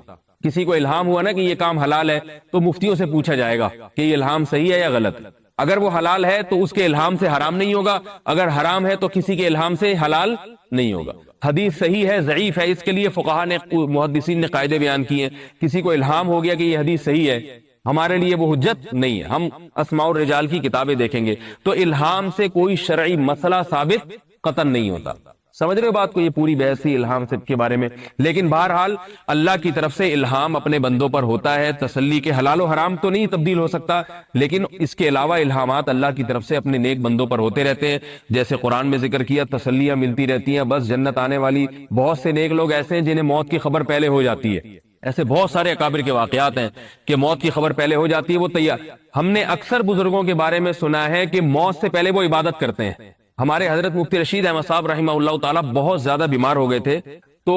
کسی کو الہام ہوا نا کہ یہ کام حلال ہے تو مفتیوں سے پوچھا جائے گا کہ یہ الہام صحیح ہے یا غلط۔ اگر وہ حلال ہے تو اس کے الہام سے حرام نہیں ہوگا، اگر حرام ہے تو کسی کے الہام سے حلال نہیں ہوگا۔ حدیث صحیح ہے ضعیف ہے، اس کے لیے فقہا نے محدثین نے قاعدے بیان کیے۔ کسی کو الہام ہو گیا کہ یہ حدیث صحیح ہے، ہمارے لیے وہ حجت نہیں ہے، ہم اسماء الرجال کی کتابیں دیکھیں گے تو الہام سے کوئی شرعی مسئلہ ثابت قطعاً نہیں ہوتا۔ سمجھ رہے ہو بات کو؟ یہ پوری بحث تھی الہام سے کے بارے میں. لیکن بہرحال اللہ کی طرف سے الہام اپنے بندوں پر ہوتا ہے. تسلی کے حلال و حرام تو نہیں تبدیل ہو سکتا، لیکن اس کے علاوہ الہامات اللہ کی طرف سے اپنے نیک بندوں پر ہوتے رہتے ہیں. جیسے قرآن میں ذکر کیا، تسلیاں ملتی رہتی ہیں. بس جنت آنے والی بہت سے نیک لوگ ایسے ہیں جنہیں موت کی خبر پہلے ہو جاتی ہے. ایسے بہت سارے اکابر کے واقعات ہیں کہ موت کی خبر پہلے ہو جاتی ہے، وہ تیار. ہم نے اکثر بزرگوں کے بارے میں سنا ہے کہ موت سے پہلے وہ عبادت کرتے ہیں. ہمارے حضرت مفتی رشید احمد صاحب رحمہ اللہ تعالیٰ بہت زیادہ بیمار ہو گئے تھے، تو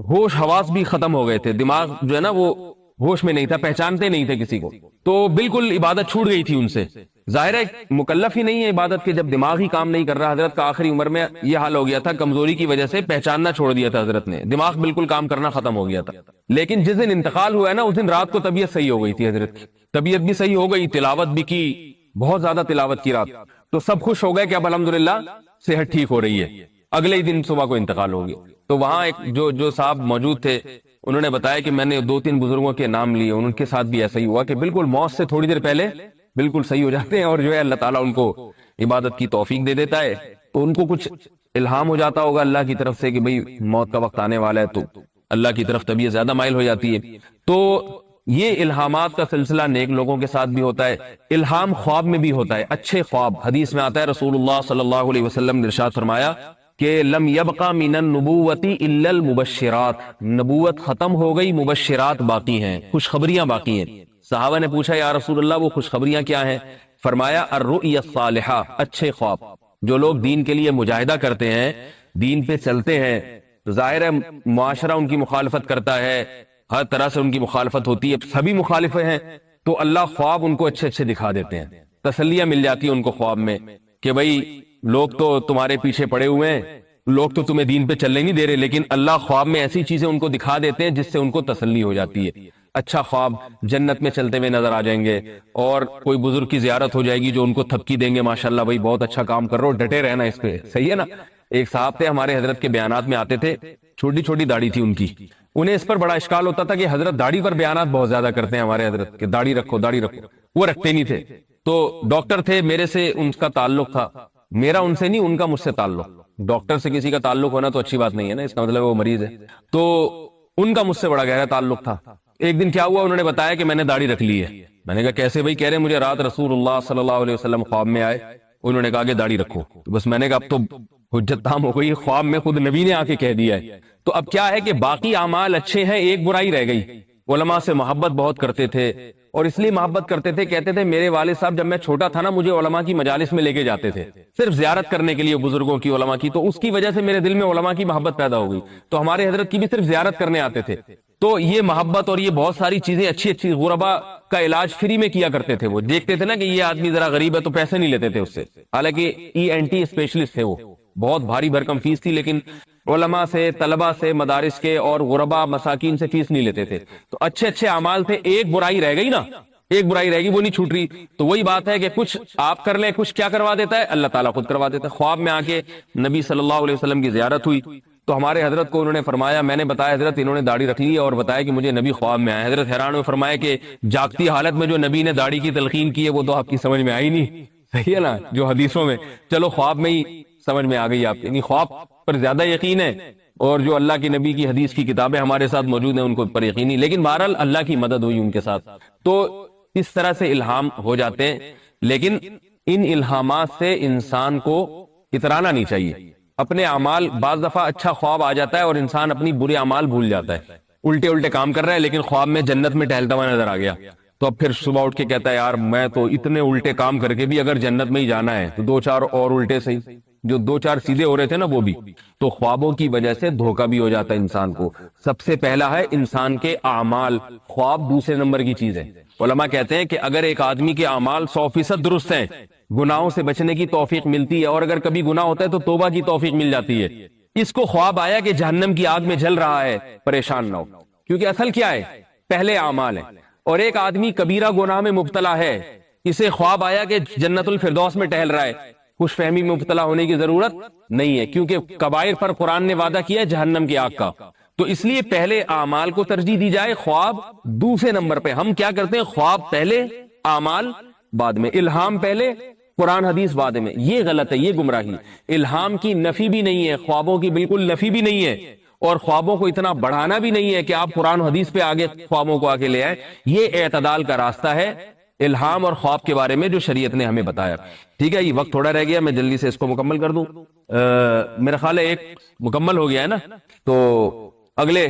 ہوش حواس بھی ختم ہو گئے تھے. دماغ جو ہے نا وہ ہوش میں نہیں تھا، پہچانتے نہیں تھے کسی کو، تو بالکل عبادت چھوٹ گئی تھی ان سے. ظاہر ہے مکلف ہی نہیں ہے عبادت کے، جب دماغ ہی کام نہیں کر رہا. حضرت کا آخری عمر میں یہ حال ہو گیا تھا، کمزوری کی وجہ سے پہچاننا چھوڑ دیا تھا حضرت نے، دماغ بالکل کام کرنا ختم ہو گیا تھا. لیکن جس دن انتقال ہوا ہے نا، اس دن رات کو طبیعت صحیح ہو گئی تھی حضرت کی، طبیعت بھی صحیح ہو گئی، تلاوت بھی کی، بہت زیادہ تلاوت کی رات. تو سب خوش ہو گئے کہ اب الحمدللہ صحت ٹھیک ہو رہی ہے. اگلے ہی دن صبح کو انتقال ہو گیا. تو وہاں ایک جو صاحب موجود تھے، انہوں نے بتایا کہ میں نے 2-3 بزرگوں کے نام لیے، ان کے ساتھ بھی ایسا ہی ہوا کہ بالکل موت سے تھوڑی دیر پہلے بالکل صحیح ہو جاتے ہیں، اور جو ہے اللہ تعالیٰ ان کو عبادت کی توفیق دے دیتا ہے. تو ان کو کچھ الہام ہو جاتا ہوگا اللہ کی طرف سے کہ بھئی موت کا وقت آنے والا ہے، تو اللہ کی طرف طبیعت زیادہ مائل ہو جاتی ہے. تو یہ الہامات کا سلسلہ نیک لوگوں کے ساتھ بھی ہوتا ہے. الہام خواب میں بھی ہوتا ہے، اچھے خواب. حدیث میں آتا ہے رسول اللہ صلی اللہ علیہ وسلم نے ارشاد فرمایا کہ لم یبقى من النبوۃ الا المبشرات، نبوت ختم ہو گئی، مبشرات باقی ہیں، خوشخبریاں باقی ہیں. صحابہ نے پوچھا یا رسول اللہ وہ خوشخبریاں کیا ہیں؟ فرمایا الرؤیا الصالحہ، اچھے خواب. جو لوگ دین کے لیے مجاہدہ کرتے ہیں، دین پہ چلتے ہیں، ظاہر ہے معاشرہ ان کی مخالفت کرتا ہے، ہر طرح سے ان کی مخالفت ہوتی ہے، سبھی مخالف ہیں، تو اللہ خواب ان کو اچھے اچھے دکھا دیتے ہیں. تسلیاں مل جاتی ہیں ان کو خواب میں کہ بھئی لوگ تو تمہارے پیچھے پڑے ہوئے ہیں، لوگ تو تمہیں دین پہ چلنے نہیں دے رہے، لیکن اللہ خواب میں ایسی چیزیں ان کو دکھا دیتے ہیں جس سے ان کو تسلی ہو جاتی ہے. اچھا خواب، جنت میں چلتے ہوئے نظر آ جائیں گے، اور کوئی بزرگ کی زیارت ہو جائے گی جو ان کو تھپکی دیں گے، ماشاءاللہ بھائی بہت اچھا کام کر رہے ہو، ڈٹے رہنا اس پہ. صحیح ہے نا؟ ایک صاحب تھے ہمارے حضرت کے بیانات میں آتے تھے، چھوٹی چھوٹی داڑھی تھی ان کی. انہیں اس پر بڑا اشکال ہوتا تھا کہ حضرت داڑھی پر بیانات بہت زیادہ کرتے ہیں ہمارے حضرت کے، داڑھی رکھو داڑھی رکھو. وہ رکھتے نہیں تھے. تو ڈاکٹر تھے، میرے سے ان کا تعلق تھا، میرا ان سے نہیں، ان کا مجھ سے تعلق. ڈاکٹر سے کسی کا تعلق ہونا تو اچھی بات نہیں ہے نا، اس کا مطلب وہ مریض ہے. تو ان کا مجھ سے بڑا گہرا تعلق تھا. ایک دن کیا ہوا، انہوں نے بتایا کہ میں نے داڑھی رکھ لی ہے. میں نے کہا کیسے بھائی؟ کہہ رہے مجھے رات رسول اللہ صلی اللہ علیہ وسلم خواب میں آئے، انہوں نے کہا کہ داڑھی رکھو. تو بس میں نے کہا اب تو حجت تام ہو گئی، خواب میں خود نبی نے آ کے کہہ دیا ہے. تو اب کیا ہے کہ باقی اعمال اچھے ہیں، ایک برائی رہ گئی. علماء سے محبت بہت کرتے تھے، اور اس لیے محبت کرتے تھے، کہتے تھے میرے والد صاحب جب میں چھوٹا تھا نا مجھے علماء کی مجالس میں لے کے جاتے تھے صرف زیارت کرنے کے لیے، بزرگوں کی، علماء کی. تو اس کی وجہ سے میرے دل میں علماء کی محبت پیدا ہو گئی. تو ہمارے حضرت کی بھی صرف زیارت کرنے آتے تھے. تو یہ محبت اور یہ بہت ساری چیزیں اچھی اچھی، غربا کا علاج فری میں کیا کرتے تھے. وہ دیکھتے تھے نا کہ یہ آدمی ذرا غریب ہے تو پیسے نہیں لیتے تھے اس سے، حالانکہ ENT اسپیشلسٹ تھے، وہ بہت بھاری بھرکم فیس تھی، لیکن علماء سے، طلبہ سے، مدارس کے اور غربا مساکین سے فیس نہیں لیتے تھے. تو اچھے اچھے اعمال تھے. ایک برائی رہ گئی نا، ایک برائی رہ گئی، وہ نہیں چھوٹ رہی. تو وہی بات ہے کہ کچھ آپ کر لیں، کچھ کیا کروا دیتا ہے اللہ تعالیٰ خود کروا دیتا ہے. خواب میں آ کے نبی صلی اللہ علیہ وسلم کی زیارت ہوئی تو ہمارے حضرت کو انہوں نے فرمایا، میں نے بتایا حضرت انہوں نے داڑھی رکھ لی اور بتایا کہ مجھے نبی خواب میں آیا. حضرت حیران ہوئے، فرمایا کہ جاگتی حالت میں جو نبی نے داڑھی کی تلقین کی ہے وہ تو آپ کی سمجھ میں آئی نہیں. صحیح ہے نا؟ جو حدیثوں میں، چلو خواب میں ہی سمجھ میں آ گئی آپ. یعنی خواب پر زیادہ یقین ہے، اور جو اللہ کی نبی کی حدیث کی کتابیں ہمارے ساتھ موجود ہیں ان کو پر یقینی. لیکن بہرحال اللہ کی مدد ہوئی ان کے ساتھ. تو اس طرح سے الہام ہو جاتے ہیں. لیکن ان الہامات سے انسان کو اترانا نہیں چاہیے. اپنے اعمال، بعض دفعہ اچھا خواب آ جاتا ہے اور انسان اپنی برے اعمال بھول جاتا ہے، الٹے الٹے کام کر رہا ہے، لیکن خواب میں جنت میں ٹہلتا ہوا نظر آ گیا. تو اب پھر صبح اٹھ کے کہتا ہے یار میں تو اتنے الٹے کام کر کے بھی اگر جنت میں ہی جانا ہے تو 2-4 اور الٹے صحیح، جو 2-4 سیدھے ہو رہے تھے نا وہ بھی. تو خوابوں کی وجہ سے دھوکہ بھی ہو جاتا ہے انسان کو. سب سے پہلا ہے انسان کے اعمال، خواب دوسرے نمبر کی چیز ہے. علماء کہتے ہیں کہ اگر ایک آدمی کے اعمال 100% درست ہیں، گناہوں سے بچنے کی توفیق ملتی ہے، اور اگر کبھی گناہ ہوتا ہے تو توبہ کی توفیق مل جاتی ہے. اس کو خواب آیا کہ جہنم کی آگ میں جل رہا ہے، پریشان نہ ہو، کیونکہ اصل کیا ہے؟ پہلے اعمال ہیں. اور ایک آدمی کبیرہ گناہ میں مبتلا ہے، اسے خواب آیا کہ جنت الفردوس میں ٹہل رہا ہے، خوش فہمی میں مبتلا ہونے کی ضرورت نہیں ہے، کیونکہ کبائر پر قرآن نے وعدہ کیا ہے جہنم کی آگ کا. تو اس لیے پہلے اعمال کو ترجیح دی جائے، خواب دوسرے نمبر پہ. ہم کیا کرتے ہیں؟ خواب پہلے، اعمال بعد میں، الہام پہلے، قرآن حدیث بعد میں، یہ غلط ہے، یہ گمراہی۔ الہام کی نفی بھی نہیں ہے، خوابوں کی بالکل نفی بھی نہیں ہے، اور خوابوں کو اتنا بڑھانا بھی نہیں ہے کہ آپ قرآن حدیث پہ آگے خوابوں کو آگے لے آئے۔ یہ اعتدال کا راستہ ہے الہام اور خواب کے بارے میں جو شریعت نے ہمیں بتایا۔ ٹھیک ہے، یہ وقت تھوڑا رہ گیا، میں جلدی سے اس کو مکمل کر دوں۔ میرا خیال ہے ایک مکمل ہو گیا ہے نا، تو اگلے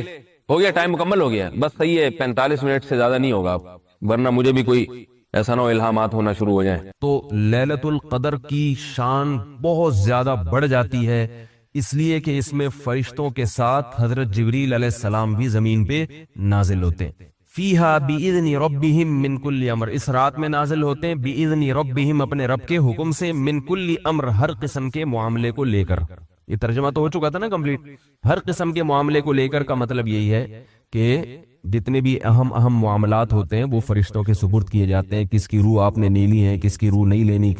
ہو گیا، ٹائم مکمل ہو گیا، بس صحیح ہے، 45 منٹ سے زیادہ نہیں ہوگا، ورنہ مجھے بھی کوئی ایسا نہ ہو الہامات ہونا شروع ہو جائیں۔ تو لیلۃ القدر کی شان بہت زیادہ بڑھ جاتی ہے، اس لیے کہ اس میں فرشتوں کے ساتھ حضرت جبریل علیہ السلام بھی زمین پہ نازل ہوتے ہیں۔ فیہا بِإِذْنِ رَبِّهِمْ مِنْ كُلِّ امر، اس رات میں نازل ہوتے ہیں بِإِذْنِ رَبِّهِمْ، اپنے رب کے حکم سے، مِنْ كُلِّ امر، ہر قسم کے معاملے کو لے کر۔ یہ ترجمہ تو ہو چکا تھا نا کمپلیٹ۔ ہر قسم کے معاملے کو لے کر کا مطلب یہی ہے کہ جتنے بھی اہم معاملات ہوتے ہیں وہ فرشتوں کے سپرد کیے جاتے ہیں۔ کس کی روح آپ نے لینی ہے، کس کی روح نہیں لینی،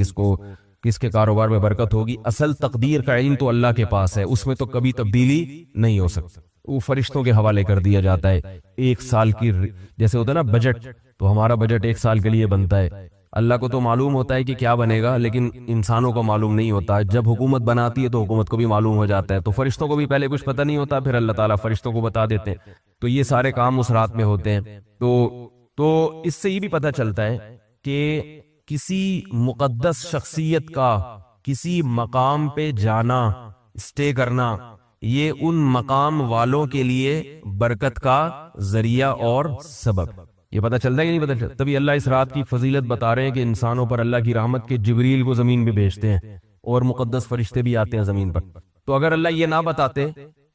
کس کے کاروبار میں برکت ہوگی، اصل تقدیر کا علم تو اللہ کے پاس ہے، اس میں تو کبھی تبدیلی نہیں ہو سکتی، وہ فرشتوں کے حوالے کر دیا جاتا ہے۔ ایک سال کی جیسے ہوتا ہے نا بجٹ، تو ہمارا بجٹ ایک سال کے لیے بنتا ہے، اللہ کو تو معلوم ہوتا ہے کہ کیا بنے گا، لیکن انسانوں کو معلوم نہیں ہوتا۔ جب حکومت بناتی ہے تو حکومت کو بھی معلوم ہو جاتا ہے، تو فرشتوں کو بھی پہلے کچھ پتہ نہیں ہوتا، پھر اللہ تعالیٰ فرشتوں کو بتا دیتے ہیں، تو یہ سارے کام اس رات میں ہوتے ہیں۔ تو اس سے یہ بھی پتہ چلتا ہے کہ کسی مقدس شخصیت کا کسی مقام پہ جانا، اسٹے کرنا، یہ ان مقام والوں کے لیے برکت کا ذریعہ اور سبب، یہ پتہ چلتا ہے کہ نہیں پتہ چلتا؟ تبھی اللہ اس رات کی فضیلت بتا رہے ہیں کہ انسانوں پر اللہ کی رحمت کے جبریل کو زمین پہ بھیجتے ہیں اور مقدس فرشتے بھی آتے ہیں زمین پر۔ تو اگر اللہ یہ نہ بتاتے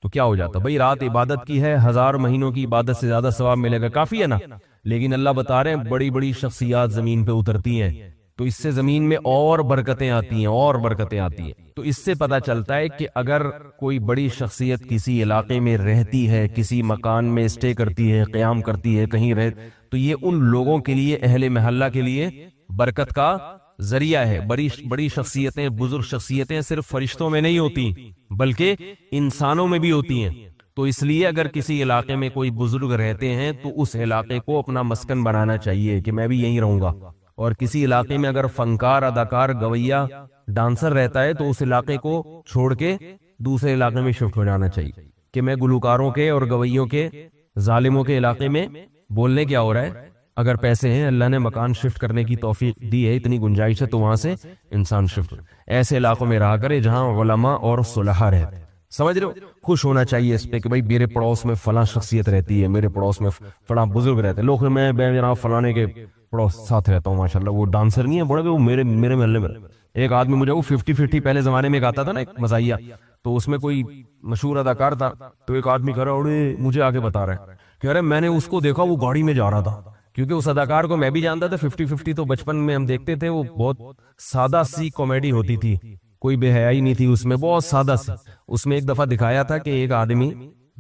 تو کیا ہو جاتا؟ بھئی رات عبادت کی ہے، 1000 مہینوں کی عبادت سے زیادہ ثواب ملے گا، کافی ہے نا؟ لیکن اللہ بتا رہے ہیں بڑی بڑی شخصیات زمین پہ اترتی ہیں، تو اس سے زمین میں اور برکتیں آتی ہیں، اور برکتیں آتی ہیں۔ تو اس سے پتہ چلتا ہے کہ اگر کوئی بڑی شخصیت کسی علاقے میں رہتی ہے، کسی مکان میں اسٹے کرتی ہے، قیام کرتی ہے، کہیں رہ، تو یہ ان لوگوں کے لیے، اہل محلہ کے لیے برکت کا ذریعہ ہے۔ بڑی شخصیتیں، بزرگ شخصیتیں صرف فرشتوں میں نہیں ہوتی بلکہ انسانوں میں بھی ہوتی ہیں۔ تو اس لیے اگر کسی علاقے میں کوئی بزرگ رہتے ہیں تو اس علاقے کو اپنا مسکن بنانا چاہیے کہ میں بھی یہیں رہوں گا، اور کسی علاقے میں اگر فنکار، اداکار، گویا، ڈانسر رہتا ہے تو اس علاقے کو چھوڑ کے دوسرے علاقے میں شفٹ ہو جانا چاہیے کہ میں گلوکاروں کے اور گویوں کے، ظالموں کے علاقے میں بولنے کیا ہو رہا ہے۔ اگر پیسے ہیں، اللہ نے مکان شفٹ کرنے کی توفیق دی ہے، اتنی گنجائش ہے، تو وہاں سے انسان شفٹ ایسے علاقوں میں رہا کرے جہاں علماء اور صلحاء رہتے ہیں۔ سمجھ رہے ہو؟ خوش ہونا چاہیے اس پہ کہ بھائی میرے پڑوس میں فلاں شخصیت رہتی ہے، میرے پڑوس میں فلاں بزرگ رہتے ہیں۔ لوگ میں جناب فلانے کے پڑوس ساتھ رہتا ہوں، ماشاءاللہ وہ ڈانسر نہیں ہے بڑے، وہ میرے محلے میں۔ ایک آدمی مجھے وہ 50-50 پہلے زمانے میں آتا تھا نا، ایک مزاحیہ، تو اس میں کوئی مشہور اداکار تھا، تو ایک آدمی کہہ رہا ہے مجھے آگے بتا رہا ہے، کہہ رہے میں نے اس کو دیکھا وہ گاڑی میں جا رہا تھا، کیونکہ اس اداکار کو میں بھی جانتا تھا۔ 50-50 تو بچپن میں ہم دیکھتے تھے، وہ بہت سادہ سی کامیڈی ہوتی تھی، کوئی بے حیائی نہیں تھی اس میں، بہت سادہ سی۔ اس میں ایک دفعہ دکھایا تھا کہ ایک آدمی،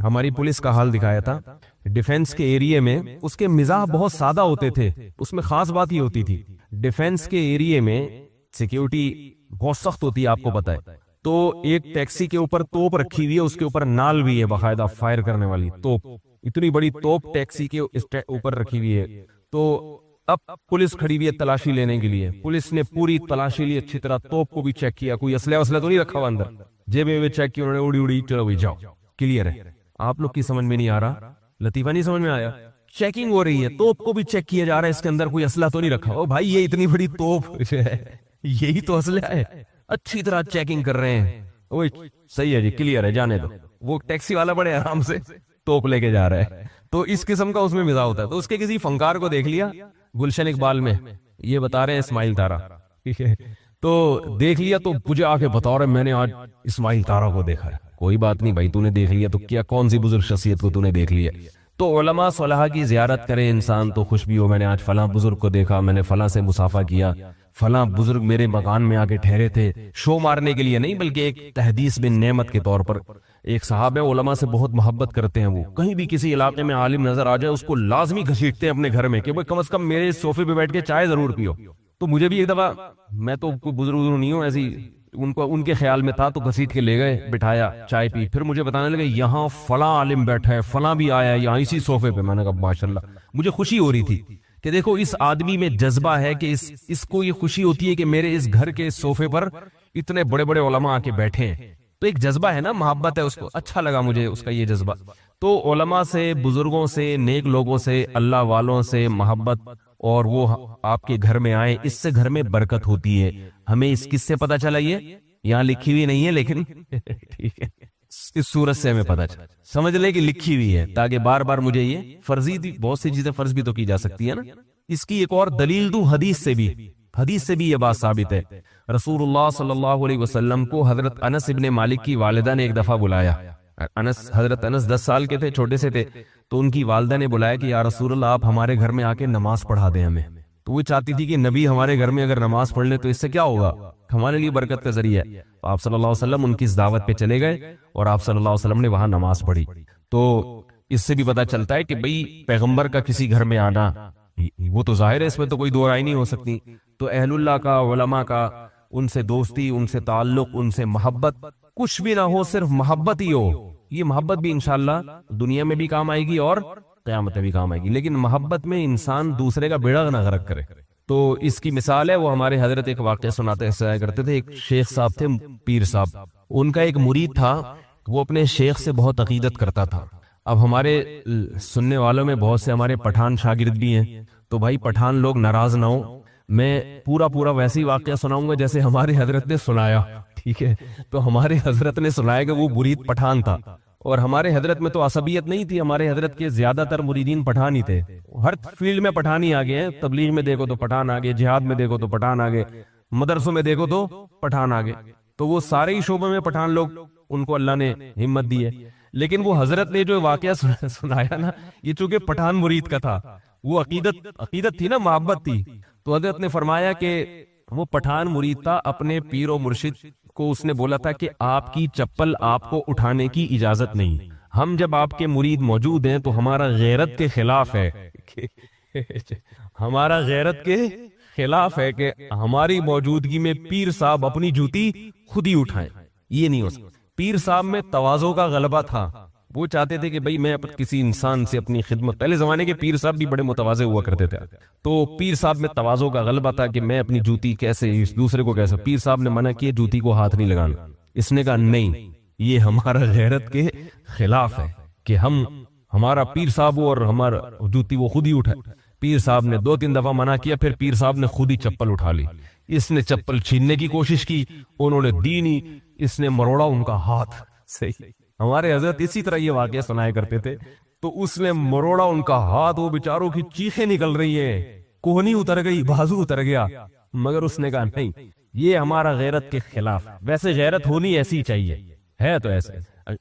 ہماری پولیس کا حال دکھایا تھا ڈیفنس کے ایریے میں، اس کے مزاح بہت سادہ ہوتے تھے، اس میں خاص بات یہ ہوتی تھی ڈیفنس کے ایریے میں سیکیورٹی بہت سخت ہوتی ہے، آپ کو پتہ ہے۔ تو ایک ٹیکسی کے اوپر توپ رکھی ہوئی ہے، اس کے اوپر نال بھی ہے، باقاعدہ فائر کرنے والی توپ، اتنی بڑی توپ ٹیکسی کے اوپر رکھی ہوئی ہے۔ تو اب پولیس کھڑی ہوئی ہے تلاشی لینے کے لیے، پولیس نے پوری تلاشی لی، اچھی طرح توپ کو بھی چیک کیا، کوئی اسلحہ تو نہیں رکھا ہوا اندر، جیبیں میں چیک کی انہوں نے، اڑی چلو بھائی جاؤ، کلیئر ہے۔ آپ لوگ کی سمجھ میں نہیں آ رہا، لطیفہ نہیں سمجھ میں آیا؟ چیکنگ ہو رہی ہے، توپ کو بھی چیک کیا جا رہا ہے، اس کے اندر کوئی اسلحہ تو نہیں رکھا ہوا۔ بھائی یہ اتنی بڑی توپ ہے، یہی تو اسلحہ ہے، اچھی طرح چیکنگ کر رہے ہیں، وہی صحیح ہے جی، کلیئر ہے، جانے دو۔ وہ ٹیکسی والا بڑے آرام سے توپ لے کے جا رہا ہے، تو اس قسم کا اس میں مزاح ہوتا ہے۔ تو اس کے کسی فنکار کو دیکھ لیا گلشن اقبال میں، یہ بتا رہے ہیں اسماعیل تارا، ٹھیک ہے، تو دیکھ لیا تو مجھے آ کے بتا رہے میں نے آج اسماعیل تارا کو دیکھا ہے۔ کوئی بات نہیں بھائی، تو نے دیکھ لیا تو کیا، کون سی بزرگ شخصیت کو تو نے دیکھ لیا؟ تو علماء صلحاء کی زیارت کرے انسان تو خوش بھی ہو، میں نے آج فلاں بزرگ کو دیکھا، میں نے فلاں سے مصافحہ کیا، فلاں بزرگ میرے مکان میں آ کے ٹھہرے تھے، شو مارنے کے لیے نہیں بلکہ ایک تحدیث بن نعمت کے طور پر۔ ایک صحابہ علماء سے بہت محبت کرتے ہیں، وہ کہیں بھی کسی علاقے میں عالم نظر آ جائے اس کو لازمی گھسیٹتے ہیں اپنے گھر میں کہ کم از کم میرے صوفے پہ بیٹھ کے چائے ضرور پیو۔ تو مجھے بھی ایک دفعہ، میں تو کوئی بزرگ نہیں ہوں، ایسی ان کے خیال میں تھا، تو گھسیٹ کے لے گئے، بٹھایا، چائے پی، پھر مجھے بتانے لگے یہاں فلاں عالم بیٹھا ہے، فلاں بھی آیا ہے یہاں اسی صوفے پہ۔ میں نے کہا ماشاءاللہ، مجھے خوشی ہو رہی تھی کہ دیکھو اس آدمی میں جذبہ ہے کہ اس کو یہ خوشی ہوتی ہے کہ میرے اس گھر کے صوفے پر اتنے بڑے بڑے علماء آ کے بیٹھے ہیں، تو ایک جذبہ ہے نا، محبت ہے اس کو، اچھا لگا مجھے اس کا یہ جذبہ. تو علماء سے، بزرگوں سے، نیک لوگوں سے، اللہ والوں سے محبت، اور وہ آپ کے گھر میں آئے، اس سے گھر میں برکت ہوتی ہے. ہمیں اس کس سے پتا چلا؟ یہ یہاں لکھی ہوئی نہیں ہے لیکن ٹھیک ہے، اس صورت سے ہمیں پتا چلا، سمجھ لیں کہ لکھی ہوئی ہے، تاکہ بار بار مجھے یہ فرضی تھی، بہت سی چیزیں فرض بھی تو کی جا سکتی ہے نا. اس کی ایک اور دلیل دوں، حدیث سے بھی یہ بات ثابت ہے. رسول اللہ صلی اللہ علیہ وسلم کو حضرت انس ابن مالک کی والدہ نے ایک دفعہ بلایا. حضرت انس 10 سال کے تھے، چھوٹے سے تھے، تو ان کی والدہ نے بلایا کہ یا رسول اللہ آپ ہمارے گھر میں آ کے نماز پڑھا دیں ہمیں. تو وہ چاہتی تھی کہ نبی ہمارے گھر میں اگر نماز پڑھ لیں تو اس سے کیا ہوگا، ہمارے لیے برکت کا ذریعہ ہے. آپ صلی اللہ علیہ وسلم ان کی اس دعوت پہ چلے گئے اور آپ صلی اللہ علیہ وسلم نے وہاں نماز پڑھی. تو اس سے بھی پتا چلتا ہے کہ بھئی پیغمبر کا کسی گھر میں آنا وہ تو ظاہر ہے، اس میں تو کوئی دو رائے نہیں ہو سکتی. تو اہل اللہ کا، علماء کا، ان سے دوستی، ان سے تعلق، ان سے محبت، کچھ بھی نہ ہو صرف محبت ہی ہو. یہ محبت بھی انشاءاللہ دنیا میں بھی کام آئے گی اور قیامت میں بھی کام آئے گی، لیکن محبت میں انسان دوسرے کا بیڑا نہ غرق کرے. تو اس کی مثال ہے، وہ ہمارے حضرت ایک واقعہ سناتے کرتے تھے. ایک شیخ صاحب تھے، پیر صاحب، ان کا ایک مرید تھا، وہ اپنے شیخ سے بہت عقیدت کرتا تھا. اب ہمارے سننے والوں میں بہت سے ہمارے پٹھان شاگرد بھی ہیں، تو بھائی پٹھان لوگ ناراض نہ ہو، میں پورا ویسی واقعہ سناؤں گا جیسے ہمارے حضرت نے سنایا، ٹھیک ہے. تو ہمارے حضرت نے سنایا کہ وہ مرید پٹھان تھا، اور ہمارے حضرت میں تو عصبیت نہیں تھی، ہمارے حضرت کے زیادہ تر مریدین پٹھان ہی تھے. ہر فیلڈ میں پٹھان ہی آگے ہیں، تبلیغ میں دیکھو تو پٹھان آگے، جہاد میں دیکھو تو پٹھان آگے، مدرسوں میں دیکھو تو پٹھان آگے. تو وہ سارے ہی شعبوں میں پٹھان لوگ، ان کو اللہ نے ہمت دی ہے. لیکن وہ حضرت نے جو واقعہ سنایا نا، یہ چونکہ پٹھان مرید کا تھا، وہ عقیدت تھی نا، محبت تھی. تو حضرت نے فرمایا کہ وہ پٹھان مرید تھا، اپنے پیر و مرشد کو اس نے بولا تھا کہ آپ کی چپل آپ کو اٹھانے کی اجازت نہیں، ہم جب آپ کے مرید موجود ہیں تو ہمارا غیرت کے خلاف ہے ہمارا غیرت کے خلاف ہے کہ ہماری موجودگی میں پیر صاحب اپنی جوتی خود ہی اٹھائیں. یہ نہیں ہو سکتا. پیر صاحب میں تواضع کا غلبہ تھا، وہ چاہتے تھے کہ بھئی میں کسی انسان سے اپنی خدمت، پہلے زمانے کے پیر صاحب بھی بڑے متواضع ہوا کرتے تھے، تو پیر صاحب میں تواضع کا غلبہ تھا کہ میں اپنی جوتی کیسے اس دوسرے کو کیسے. پیر صاحب نے منع کیا جوتی کو ہاتھ نہیں لگانا. اس نے کہا نہیں، یہ ہمارا غیرت کے خلاف ہے کہ ہمارا پیر صاحب ہو اور ہمارا جوتی وہ خود ہی اٹھائے. پیر صاحب نے 2-3 دفعہ منع کیا، پھر پیر صاحب نے خود ہی چپل اٹھا لی. اس نے چپل چھیننے کی کوشش کی، انہوں نے دی نہیں، اس نے مروڑا ان کا ہاتھ. صحیح، ہمارے حضرت اسی طرح یہ واقعہ سنایا کرتے تھے. تو اس نے مروڑا ان کا ہاتھ، وہ بیچاروں کی چیخیں نکل رہی ہیں، کوہنی اتر گئی، بازو اتر گیا، مگر اس نے کہا نہیں، یہ ہمارا غیرت کے خلاف. ویسے غیرت ہونی ایسی چاہیے، ہے تو ایسے،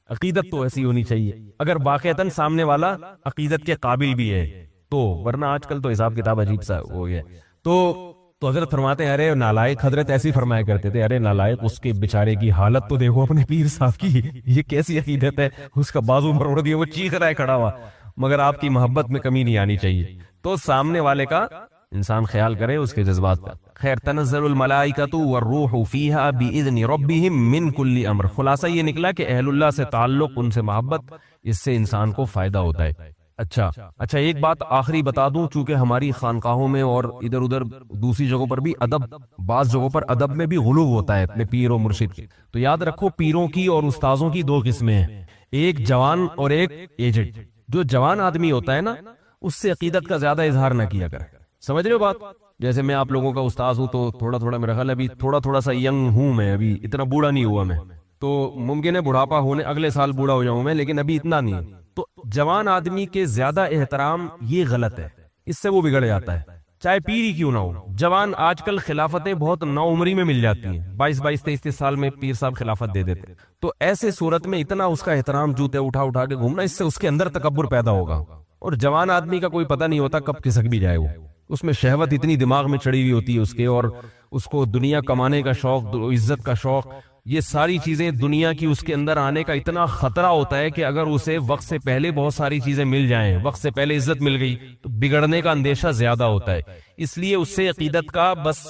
عقیدت تو ایسی ہونی چاہیے اگر واقعتاً سامنے والا عقیدت کے قابل بھی ہے تو، ورنہ آج کل تو حساب کتاب عجیب سا ہو گیا. تو حضرت فرماتے ہیں ارے نالائق، حضرت ایسی فرمایا کرتے تھے، ارے نالائق، اس کے بیچارے کی حالت تو دیکھو اپنے پیر صاحب کی، یہ کیسی عقیدت ہے، اس کا بازو مروڑ دیا، وہ چیخ رہا ہے کھڑا ہوا. مگر آپ کی محبت میں کمی نہیں آنی چاہیے. تو سامنے والے کا انسان خیال کرے، اس کے جذبات کا. خیر، تنزل الملائکۃ والروح فیہا باذن ربہم من کل امر. خلاصہ یہ نکلا کہ اہل اللہ سے تعلق، ان سے محبت، اس سے انسان کو فائدہ ہوتا ہے. اچھا ایک بات آخری بتا دوں، چونکہ ہماری خانقاہوں میں اور ادھر ادھر دوسری جگہوں پر بھی ادب، بعض جگہوں پر ادب میں بھی غلو ہوتا ہے اپنے پیر و مرشد کے. تو یاد رکھو، پیروں کی اور استاذوں کی 2 قسمیں ہیں، ایک جوان اور ایک ایجڈ. جو جوان آدمی ہوتا ہے نا، اس سے عقیدت کا زیادہ اظہار نہ کیا کرے. سمجھ رہے ہو بات؟ جیسے میں آپ لوگوں کا استاذ ہوں تو تھوڑا میرا خیال ابھی تھوڑا سا ینگ ہوں میں، ابھی اتنا بوڑھا نہیں ہوا میں، تو ممکن ہے بڑھاپا ہونے اگلے سال بوڑھا ہو جاؤں میں، لیکن ابھی اتنا نہیں. تو جوان آدمی کے زیادہ احترام یہ غلط ہے، اس سے وہ بگڑ جاتا ہے، چاہے پیر ہی کیوں نہ ہو. جوان آج کل خلافتیں بہت نوعمری میں مل جاتی ہیں، 22 23 سال میں پیر صاحب خلافت دے دیتے. تو ایسے صورت میں اتنا اس کا احترام جوتے اٹھا کے گھومنا، اس سے اس کے اندر تکبر پیدا ہوگا. اور جوان آدمی کا کوئی پتہ نہیں ہوتا کب کھسک بھی جائے، وہ اس میں شہوت اتنی دماغ میں چڑھی ہوئی ہوتی ہے اس کے، اور اس کو دنیا کمانے کا شوق، عزت کا شوق، یہ ساری چیزیں دنیا کی اس کے اندر آنے کا اتنا خطرہ ہوتا ہے کہ اگر اسے وقت سے پہلے بہت ساری چیزیں مل جائیں، وقت سے پہلے عزت مل گئی، تو بگڑنے کا اندیشہ زیادہ ہوتا ہے. اس لیے اس سے عقیدت کا بس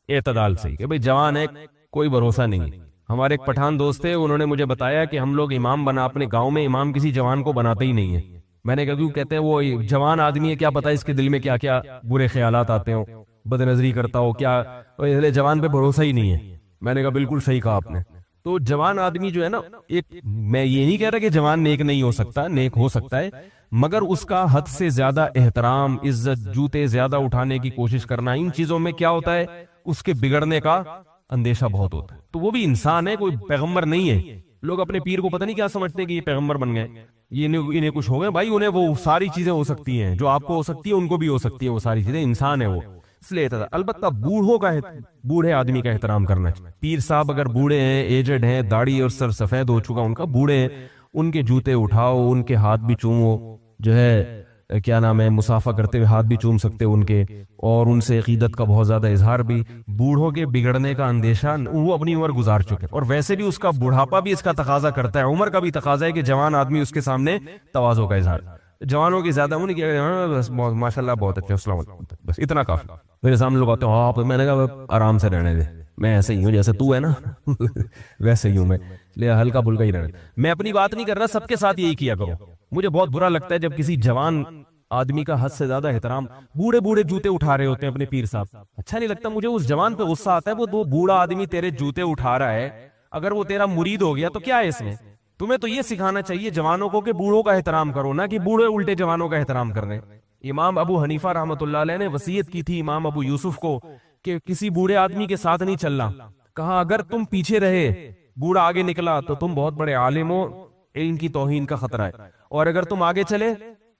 اعتدال سے کہ بھئی جوان ہے، کوئی بھروسہ نہیں. ہمارے ایک پٹھان دوست تھے، انہوں نے مجھے بتایا کہ ہم لوگ امام بنا، اپنے گاؤں میں امام کسی جوان کو بناتے ہی نہیں ہے. میں نے کہا کیوں؟ کہتے ہیں وہ جوان آدمی ہے، کیا پتا اس کے دل میں کیا کیا برے خیالات آتے ہوں، بد نظری کرتا ہو، کیا جوان پہ بھروسہ ہی نہیں ہے۔ میں نے کہا بالکل صحیح کہا آپ نے۔ تو جوان آدمی جو ہے نا، ایک میں یہ نہیں کہہ رہا کہ جوان نیک نہیں ہو سکتا، نیک ہو سکتا ہے، مگر اس کا حد سے زیادہ احترام، عزت، جوتے زیادہ اٹھانے کی کوشش کرنا، ان چیزوں میں کیا ہوتا ہے، اس کے بگڑنے کا اندیشہ بہت ہوتا ہے۔ تو وہ بھی انسان ہے، کوئی پیغمبر نہیں ہے۔ لوگ اپنے پیر کو پتہ نہیں کیا سمجھتے ہیں کہ یہ پیغمبر بن گئے، یہ انہیں کچھ ہو گئے۔ بھائی انہیں وہ ساری چیزیں ہو سکتی ہیں جو آپ کو ہو سکتی ہے، ان کو بھی ہو سکتی ہے وہ ساری چیزیں، انسان ہے وہ، اس لیے البتہ بوڑھے آدمی کا احترام کرنا چاہیے۔ پیر صاحب اگر بوڑھے ہیں، ایجڈ ہیں، داڑھی اور سر سفید ہو چکا ان کا، بوڑھے ہیں، ان کے جوتے اٹھاؤ، ان کے ہاتھ بھی چومو، جو ہے کیا نام ہے، مسافہ کرتے ہوئے ہاتھ بھی چوم سکتے ان کے، اور ان سے عقیدت کا بہت زیادہ اظہار بھی۔ بوڑھوں کے بگڑنے کا اندیشہ، وہ اپنی عمر گزار چکے، اور ویسے بھی اس کا بڑھاپا بھی اس کا تقاضا کرتا ہے، عمر کا بھی تقاضا ہے کہ جوان آدمی اس کے سامنے تواضع کا اظہار۔ جوانوں کی زیادہ منہ نہیں کیا، بس ماشاء اللہ بہت اچھے، السلام علیکم، بس اتنا کافی۔ میرے سامنے لوگ آتے ہیں، آپ، میں نے کہا آرام سے رہنے دے، میں ایسے ہی ہوں جیسے تو ہے نا ویسے ہی ہوں میں، لے ہلکا پھلکا ہی رہنا۔ میں اپنی بات نہیں کر رہا، سب کے ساتھ یہی کیا کرو۔ مجھے بہت برا لگتا ہے جب کسی جوان آدمی کا حد سے زیادہ احترام، بوڑھے جوتے اٹھا رہے ہوتے ہیں اپنے پیر صاحب، اچھا نہیں لگتا مجھے۔ اس جوان پہ غصہ آتا ہے، وہ بوڑھا آدمی تیرے جوتے اٹھا رہا ہے، اگر وہ تیرا مرید ہو گیا تو کیا ہے اس میں؟ تمہیں تو یہ سکھانا چاہیے جوانوں کو کہ بوڑھوں کا احترام کرو، نہ کہ بوڑھے الٹے جوانوں کا احترام کر رہے ہیں۔ امام ابو حنیفہ رحمۃ اللہ علیہ نے وصیت کی تھی امام ابو یوسف کو کہ کسی بوڑھے آدمی کے ساتھ نہیں چلنا۔ کہا اگر تم پیچھے رہے، بوڑھا آگے نکلا تو تم بہت بڑے عالم ہو، ان کی توہین کا خطرہ ہے، اور اگر تم آگے چلے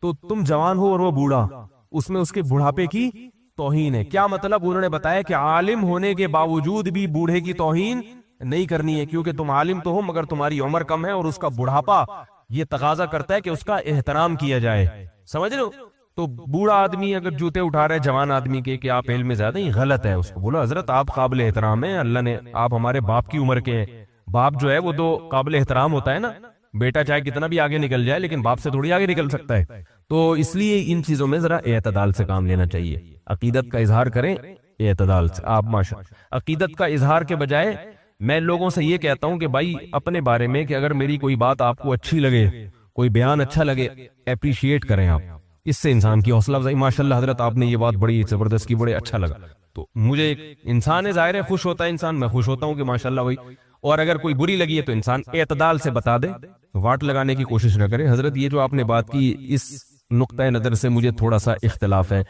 تو تم جوان ہو اور وہ بوڑھا، اس میں اس کے بڑھاپے کی توہین ہے۔ کیا مطلب؟ انہوں نے بتایا کہ عالم ہونے کے باوجود بھی بوڑھے کی توہین نہیں کرنی ہے، کیونکہ تم عالم تو ہو مگر تمہاری عمر کم ہے، اور اس کا بڑھاپا یہ تقاضا کرتا ہے کہ اس کا احترام کیا جائے، سمجھ رہے ہو؟ تو بوڑھا آدمی اگر جوتے اٹھا رہا ہے جوان آدمی کے کہ آپ علم میں زیادہ، ہی غلط ہے۔ اس کو بولو حضرت آپ قابل احترام ہیں، اللہ نے، آپ ہمارے باپ کی عمر کے ہیں، باپ جو ہے وہ تو قابل احترام ہوتا ہے نا، بیٹا چاہے کتنا بھی آگے نکل جائے لیکن باپ سے تھوڑی آگے نکل سکتا ہے۔ تو اس لیے ان چیزوں میں ذرا اعتدال سے کام لینا چاہیے۔ عقیدت کا اظہار کریں اعتدال سے۔ آپ ماشاء عقیدت کا اظہار کے بجائے میں لوگوں سے یہ کہتا ہوں کہ بھائی اپنے بارے میں کہ اگر میری کوئی بات آپ کو اچھی لگے، کوئی بیان اچھا لگے، اپریشیٹ کریں آپ، اس سے انسان کی حوصلہ افزائی۔ ماشاءاللہ حضرت آپ نے یہ بات بڑی زبردست کی، بڑے اچھا لگا، تو مجھے انسان ظاہر ہے خوش ہوتا ہے، انسان میں خوش ہوتا ہوں کہ ماشاءاللہ بھائی۔ اور اگر کوئی بری لگی ہے تو انسان اعتدال سے بتا دے، واٹ لگانے کی کوشش نہ کرے۔ حضرت یہ جو آپ نے بات کی، اس نقطہ نظر سے مجھے تھوڑا سا اختلاف ہے،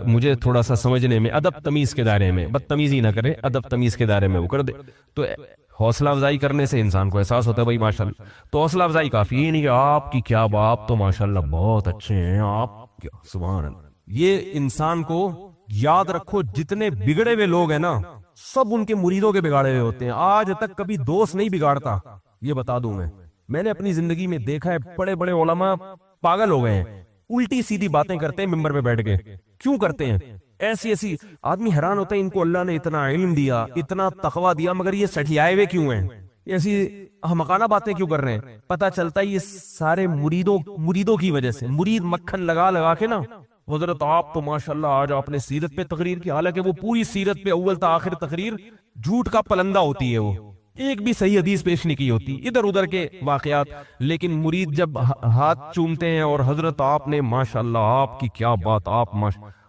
مجھے تھوڑا سا سمجھنے میں، ادب تمیز کے دائرے میں، بدتمیزی نہ کرے، ادب تمیز کے دائرے میں وہ کر دے، تو حوصلہ افزائی کرنے سے انسان کو احساس ہوتا ہے بھائی ماشاءاللہ۔ تو حوصلہ افزائی کافی، یہ نہیں کہ آپ کی کیا بات، تو ماشاءاللہ بہت اچھے ہیں آپ، کیا سبحان اللہ۔ یہ انسان کو یاد رکھو، جتنے بگڑے ہوئے لوگ ہیں نا، سب ان کے مریدوں کے بگاڑے ہوئے ہوتے ہیں۔ آج تک کبھی دوست نہیں بگاڑتا، یہ بتا دوں میں نے اپنی زندگی میں دیکھا ہے، بڑے بڑے علماء پاگل ہو گئے ہیں، الٹی سیدھی باتیں کرتے ہیں ممبر پہ بیٹھ کے۔ کیوں کرتے ہیں ایسی آدمی حیران ہوتا ہے، ان کو اللہ نے اتنا علم دیا، اتنا تقویٰ دیا، مگر یہ سٹھیائے ہوئے کیوں ہیں، ایسی احمقانہ باتیں کیوں کر رہے ہیں؟ پتہ چلتا ہے یہ سارے مریدوں کی وجہ سے، مرید مکھن لگا کے نا۔ حضرت آپ تو ماشاءاللہ آج آپ نے سیرت پہ تقریر کی، حالانکہ وہ پوری سیرت پہ اول تا آخر تقریر جھوٹ کا پلندہ ہوتی ہے، وہ ایک بھی صحیح حدیث پیش نہیں کی ہوتی، ادھر ادھر کے واقعات۔ لیکن مرید جب ہاتھ چومتے ہیں اور حضرت آپ نے ماشاءاللہ آپ کی کیا بات، آپ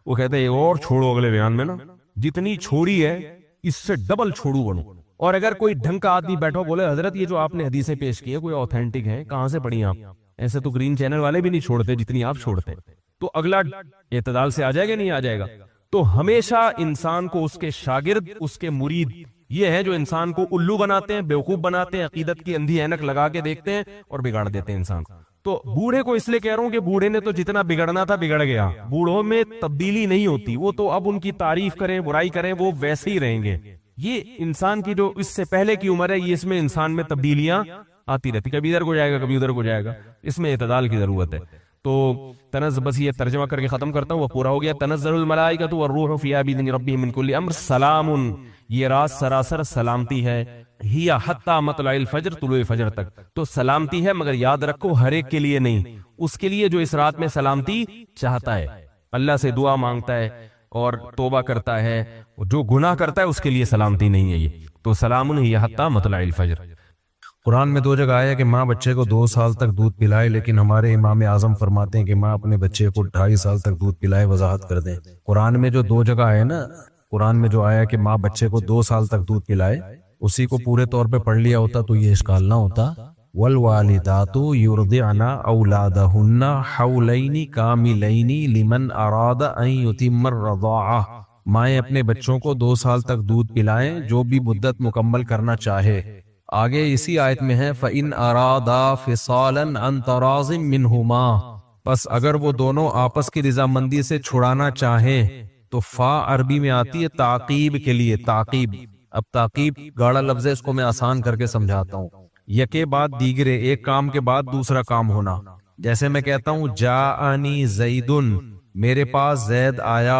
وہ کہتے ہیں اور چھوڑو، اگلے بیان میں نا جتنی چھوڑی ہے اس سے ڈبل چھوڑو بنو۔ اور اگر کوئی ڈھنگ کا آدمی بیٹھو بولے حضرت یہ جو آپ نے حدیثیں پیش کی ہے کوئی اوتھینٹک ہے، کہاں سے پڑھی آپ؟ ایسے تو گرین چینل والے بھی نہیں چھوڑتے جتنی آپ چھوڑتے، تو اگلا اعتدال سے آ جائے گا نہیں آ جائے گا؟ تو ہمیشہ انسان کو اس کے شاگرد، اس کے مرید یہ ہے جو انسان کو الو بناتے ہیں، بیوقوف بناتے ہیں، عقیدت کی اندھی اینک لگا کے دیکھتے ہیں اور بگاڑ دیتے ہیں انسان۔ تو بوڑھے کو اس لیے کہہ رہا ہوں کہ بوڑھے نے تو جتنا بگڑنا تھا بگڑ گیا، بوڑھوں میں تبدیلی نہیں ہوتی، وہ تو اب ان کی تعریف کریں برائی کریں وہ ویسے ہی رہیں گے۔ یہ انسان کی جو اس سے پہلے کی عمر ہے، یہ اس میں انسان میں تبدیلیاں آتی رہتی، کبھی ادھر کو جائے گا کبھی ادھر کو جائے گا، اس میں اعتدال کی ضرورت ہے۔ تو بس یہ ترجمہ کر کے ختم کرتا ہوں، وہ پورا ہو گیا۔ تنزل الملائکۃ والروح فیہا بإذن ربہم من کل امر، سلام، یہ رات سراسر سلامتی ہے، ہی حتی مطلع الفجر، طلوع فجر تک، تو سلامتی ہے، مگر یاد رکھو ہر ایک کے لیے نہیں، اس کے لیے جو اس رات میں سلامتی چاہتا ہے، اللہ سے دعا مانگتا ہے اور توبہ کرتا ہے، جو گناہ کرتا ہے اس کے لیے سلامتی نہیں ہے یہ۔ تو سلام ہی حتی مطلع الفجر۔ قرآن میں 2 جگہ آیا کہ ماں بچے کو 2 سال تک دودھ پلائے، لیکن ہمارے امام اعظم فرماتے ہیں کہ ماں اپنے بچے کو 2.5 سال تک دودھ پلائے. وضاحت کر دیں. قرآن میں جو 2 جگہ آئے نا، قرآن میں جو آیا کہ ماں بچے کو 2 سال تک دودھ پلائے، اسی کو پورے طور پہ پڑھ لیا ہوتا تو یہ اشکال نہ ہوتا. والوالدات یرضعن اولادہن حولین کاملین لمن اراد ان یتم الرضاعہ. مائیں اپنے بچوں کو 2 سال تک دودھ پلائیں جو بھی مدت مکمل کرنا چاہے. آگے اسی آیت میں ہے فَإِنْ أَرَادَا فِصَالًا عَنْ تَرَاضٍ مِّنْهُمَا. پس اگر وہ دونوں آپس کی رضامندی سے چھڑانا چاہیں تو فا عربی میں آتی ہے تعقیب کے لیے. تعقیب، اب تعقیب گاڑا لفظ ہے، اس کو میں آسان کر کے سمجھاتا ہوں. یکے بعد دیگرے، ایک کام کے بعد دوسرا کام ہونا. جیسے میں کہتا ہوں جاءنی زیدن، میرے پاس زید آیا،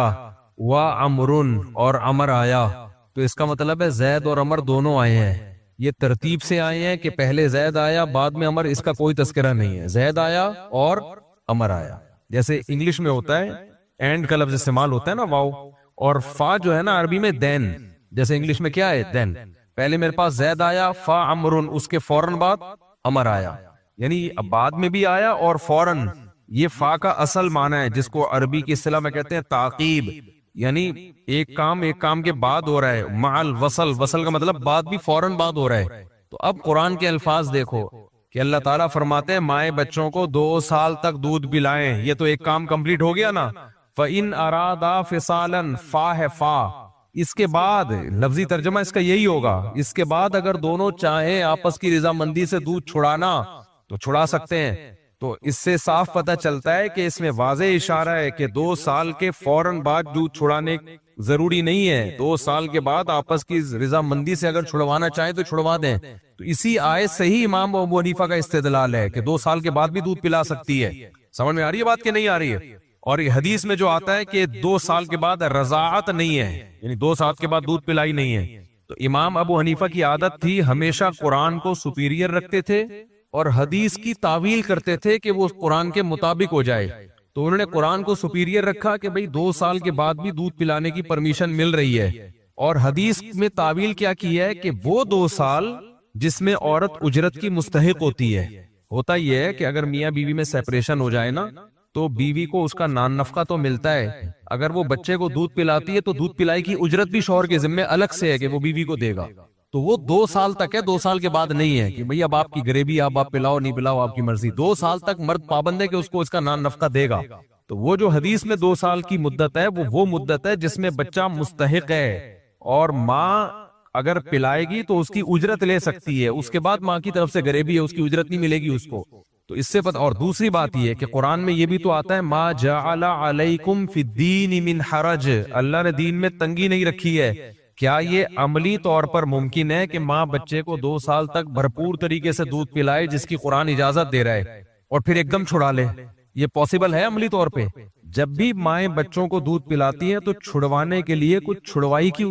وعمرن، اور عمر آیا. تو اس کا مطلب ہے زید اور عمر دونوں آئے ہیں. یہ ترتیب سے آئے ہیں کہ پہلے زید آیا بعد میں عمر، اس کا کوئی تذکرہ نہیں ہے. زید آیا اور عمر آیا. جیسے انگلش میں ہوتا ہے اینڈ کا لفظ استعمال ہوتا ہے نا، واو، اور فا جو ہے نا عربی میں دین. جیسے انگلش میں کیا ہے دین، پہلے میرے پاس زید آیا فا عمرن، اس کے فوراً بعد عمر آیا، یعنی بعد میں بھی آیا اور فوراً. یہ فا کا اصل معنی ہے جس کو عربی کی اصطلاح میں کہتے ہیں تعقیب، یعنی ایک کام کے بعد ہو رہا ہے. مع الوصل، وصل کا مطلب بعد بھی فوراً بعد ہو رہا ہے. تو اب قرآن کے الفاظ دیکھو کہ اللہ تعالیٰ فرماتے ہیں مائیں بچوں کو 2 سال تک دودھ پلائیں. یہ تو ایک کام کمپلیٹ ہو گیا نا. فَإِنْ أَرَادَا فِصَالًا، فا ہے فا. اس کے بعد لفظی ترجمہ اس کا یہی ہوگا، اس کے بعد اگر دونوں چاہیں آپس کی رضامندی سے دودھ چھڑانا تو چھڑا سکتے ہیں. تو اس سے صاف پتہ چلتا ہے کہ اس میں واضح اشارہ ہے کہ 2 سال کے فوراً بعد دودھ چھڑانے ضروری نہیں ہے. 2 سال کے بعد آپس کی رضامندی سے اگر چھڑوانا چاہیں تو چھڑوا دیں. تو اسی آیت سے ہی امام ابو حنیفہ کا استدلال ہے کہ 2 سال کے بعد بھی دودھ پلا سکتی ہے. سمجھ میں آ رہی ہے بات کہ نہیں آ رہی ہے؟ اور یہ حدیث میں جو آتا ہے کہ 2 سال کے بعد رضاعت نہیں ہے، یعنی 2 سال کے بعد دودھ پلائی نہیں ہے. تو امام ابو حنیفہ کی عادت تھی ہمیشہ قرآن کو سپیریئر رکھتے تھے اور حدیث کی تعویل کرتے تھے کہ وہ قرآن کے مطابق ہو جائے. تو انہوں نے قرآن کو سپیریئر رکھا کہ بھئی 2 سال کے بعد بھی دودھ پلانے کی پرمیشن مل رہی ہے. اور حدیث میں تعویل کیا کی ہے کہ وہ 2 سال جس میں عورت اجرت کی مستحق ہوتی ہے. ہوتا یہ ہے کہ اگر میاں بیوی میں سیپریشن ہو جائے نا تو بیوی کو اس کا نان نفقہ تو ملتا ہے. اگر وہ بچے کو دودھ پلاتی ہے تو دودھ پلائی کی اجرت بھی شوہر کے ذمہ الگ سے ہے کہ وہ بیوی کو دے گا. تو وہ 2 سال تک ہے، 2 سال کے بعد نہیں ہے کہ بھئی اب آپ کی غریبی، آپ پلاؤ نہیں پلاؤ آپ کی مرضی. 2 سال تک مرد پابند ہے کہ اس کو اس کا نان نفقہ دے گا. تو وہ جو حدیث میں 2 سال کی مدت ہے وہ مدت ہے جس میں بچہ مستحق ہے اور ماں اگر پلائے گی تو اس کی اجرت لے سکتی ہے. اس کے بعد ماں کی طرف سے غریبی ہے، اس کی اجرت نہیں ملے گی اس کو. تو اس سے پتہ. اور دوسری بات یہ ہے کہ قرآن میں یہ بھی تو آتا ہے ما جعل علیکم فی الدین من حرج، اللہ نے دین میں تنگی نہیں رکھی ہے. کیا یہ عملی طور پر ممکن ہے کہ ماں بچے کو 2 سال تک بھرپور طریقے سے دودھ پلائے جس کی قرآن اجازت دے رہا ہے اور پھر ایک دم چھڑا لے؟ یہ پاسبل ہے عملی طور پہ؟ جب بھی مائیں بچوں کو دودھ پلاتی ہیں تو چھڑوانے کے لیے کچھ چھڑوائی کی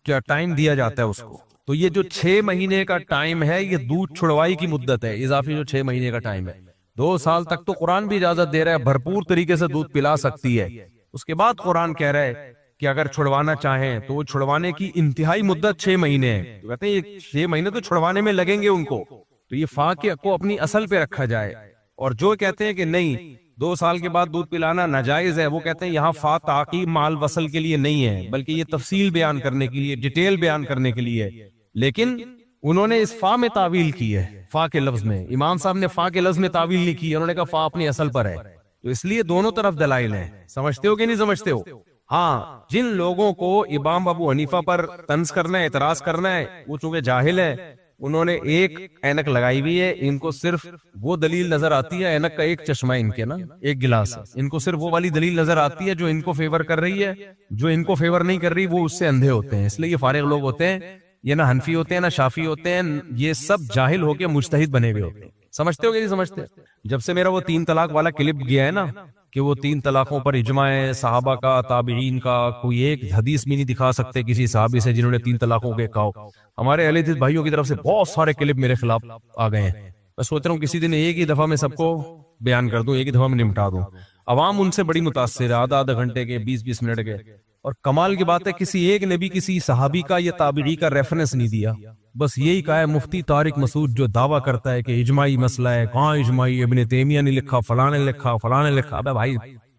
کیا ٹائم دیا جاتا ہے اس کو. تو یہ جو 6 مہینے کا ٹائم ہے یہ دودھ چھڑوائی کی مدت ہے، اضافی جو 6 مہینے کا ٹائم ہے. 2 سال تک تو قرآن بھی اجازت دے رہا ہے بھرپور طریقے سے دودھ پلا سکتی ہے. اس کے بعد قرآن کہہ رہا ہے کہ اگر چھڑوانا چاہیں تو وہ چھڑوانے کی انتہائی مدت 6 مہینے ہے. تو کہتے ہیں یہ 6 مہینے تو چھڑوانے میں لگیں گے ان کو. تو یہ فاقہ کو اپنی اصل پہ رکھا جائے. اور جو کہتے ہیں کہ نہیں 2 سال کے بعد دودھ پلانا ناجائز ہے، وہ کہتے ہیں یہاں فا تعقیب مال وصل کے لیے نہیں ہے بلکہ یہ تفصیل بیان کرنے کے لیے، ڈیٹیل بیان کرنے کے لیے. لیکن انہوں نے اس فا میں تعویل کی ہے، فا کے لفظ میں. امام صاحب نے فا کے لفظ میں تعویل نہیں کی ہے، انہوں نے کہا فا اپنی اصل پر ہے. تو اس لیے دونوں طرف دلائل ہیں. سمجھتے ہو کہ نہیں سمجھتے ہو؟ ہاں، جن لوگوں کو امام ابو حنیفہ پر طنز کرنا ہے، اعتراض کرنا ہے، وہ چونکہ جاہل ہے، انہوں نے ایک اینک لگائی ہوئی ہے. ان کو صرف وہ دلیل نظر آتی ہے، اینک کا ایک چشمہ ان کے نا ایک گلاس ہے، ان کو صرف وہ والی دلیل نظر آتی ہے جو ان کو فیور کر رہی ہے. جو ان کو فیور نہیں کر رہی وہ اس سے اندھے ہوتے ہیں. اس لیے یہ فارغ لوگ ہوتے ہیں، یہ نہ حنفی ہوتے ہیں نہ شافی ہوتے ہیں، یہ سب جاہل ہو کے مجتہد بنے ہوئے ہوتے ہیں. سمجھتے ہو کہ نہیں سمجھتے؟ جب سے میرا وہ 3 طلاق والا کلپ گیا ہے نا کہ وہ 3 طلاقوں پر اجماع ہے صحابہ کا، تابعین کا، کوئی ایک حدیث بھی نہیں دکھا سکتے کسی صحابی سے جنہوں نے 3 طلاقوں کے کہا. ہمارے اہل حدیث بھائیوں کی طرف سے بہت سارے کلپ میرے خلاف آ گئے ہیں. میں سوچ رہا ہوں کسی دن ایک ہی دفعہ میں سب کو بیان کر دوں، ایک ہی دفعہ میں نمٹا دوں. عوام ان سے بڑی متاثر ہے، آدھا گھنٹے کے، 20 منٹ کے. اور کمال کی بات ہے کسی ایک نے بھی کسی صحابی کا یا تابعی کا ریفرنس نہیں دیا. بس یہی کہا ہے مفتی طارق مسعود جو دعویٰ کرتا ہے کہ اجماعی مسئلہ ہے، کہاں اجماعی، ابن تیمیہ نے لکھا، فلاں نے لکھا، فلاں نے لکھا. ابے بھائی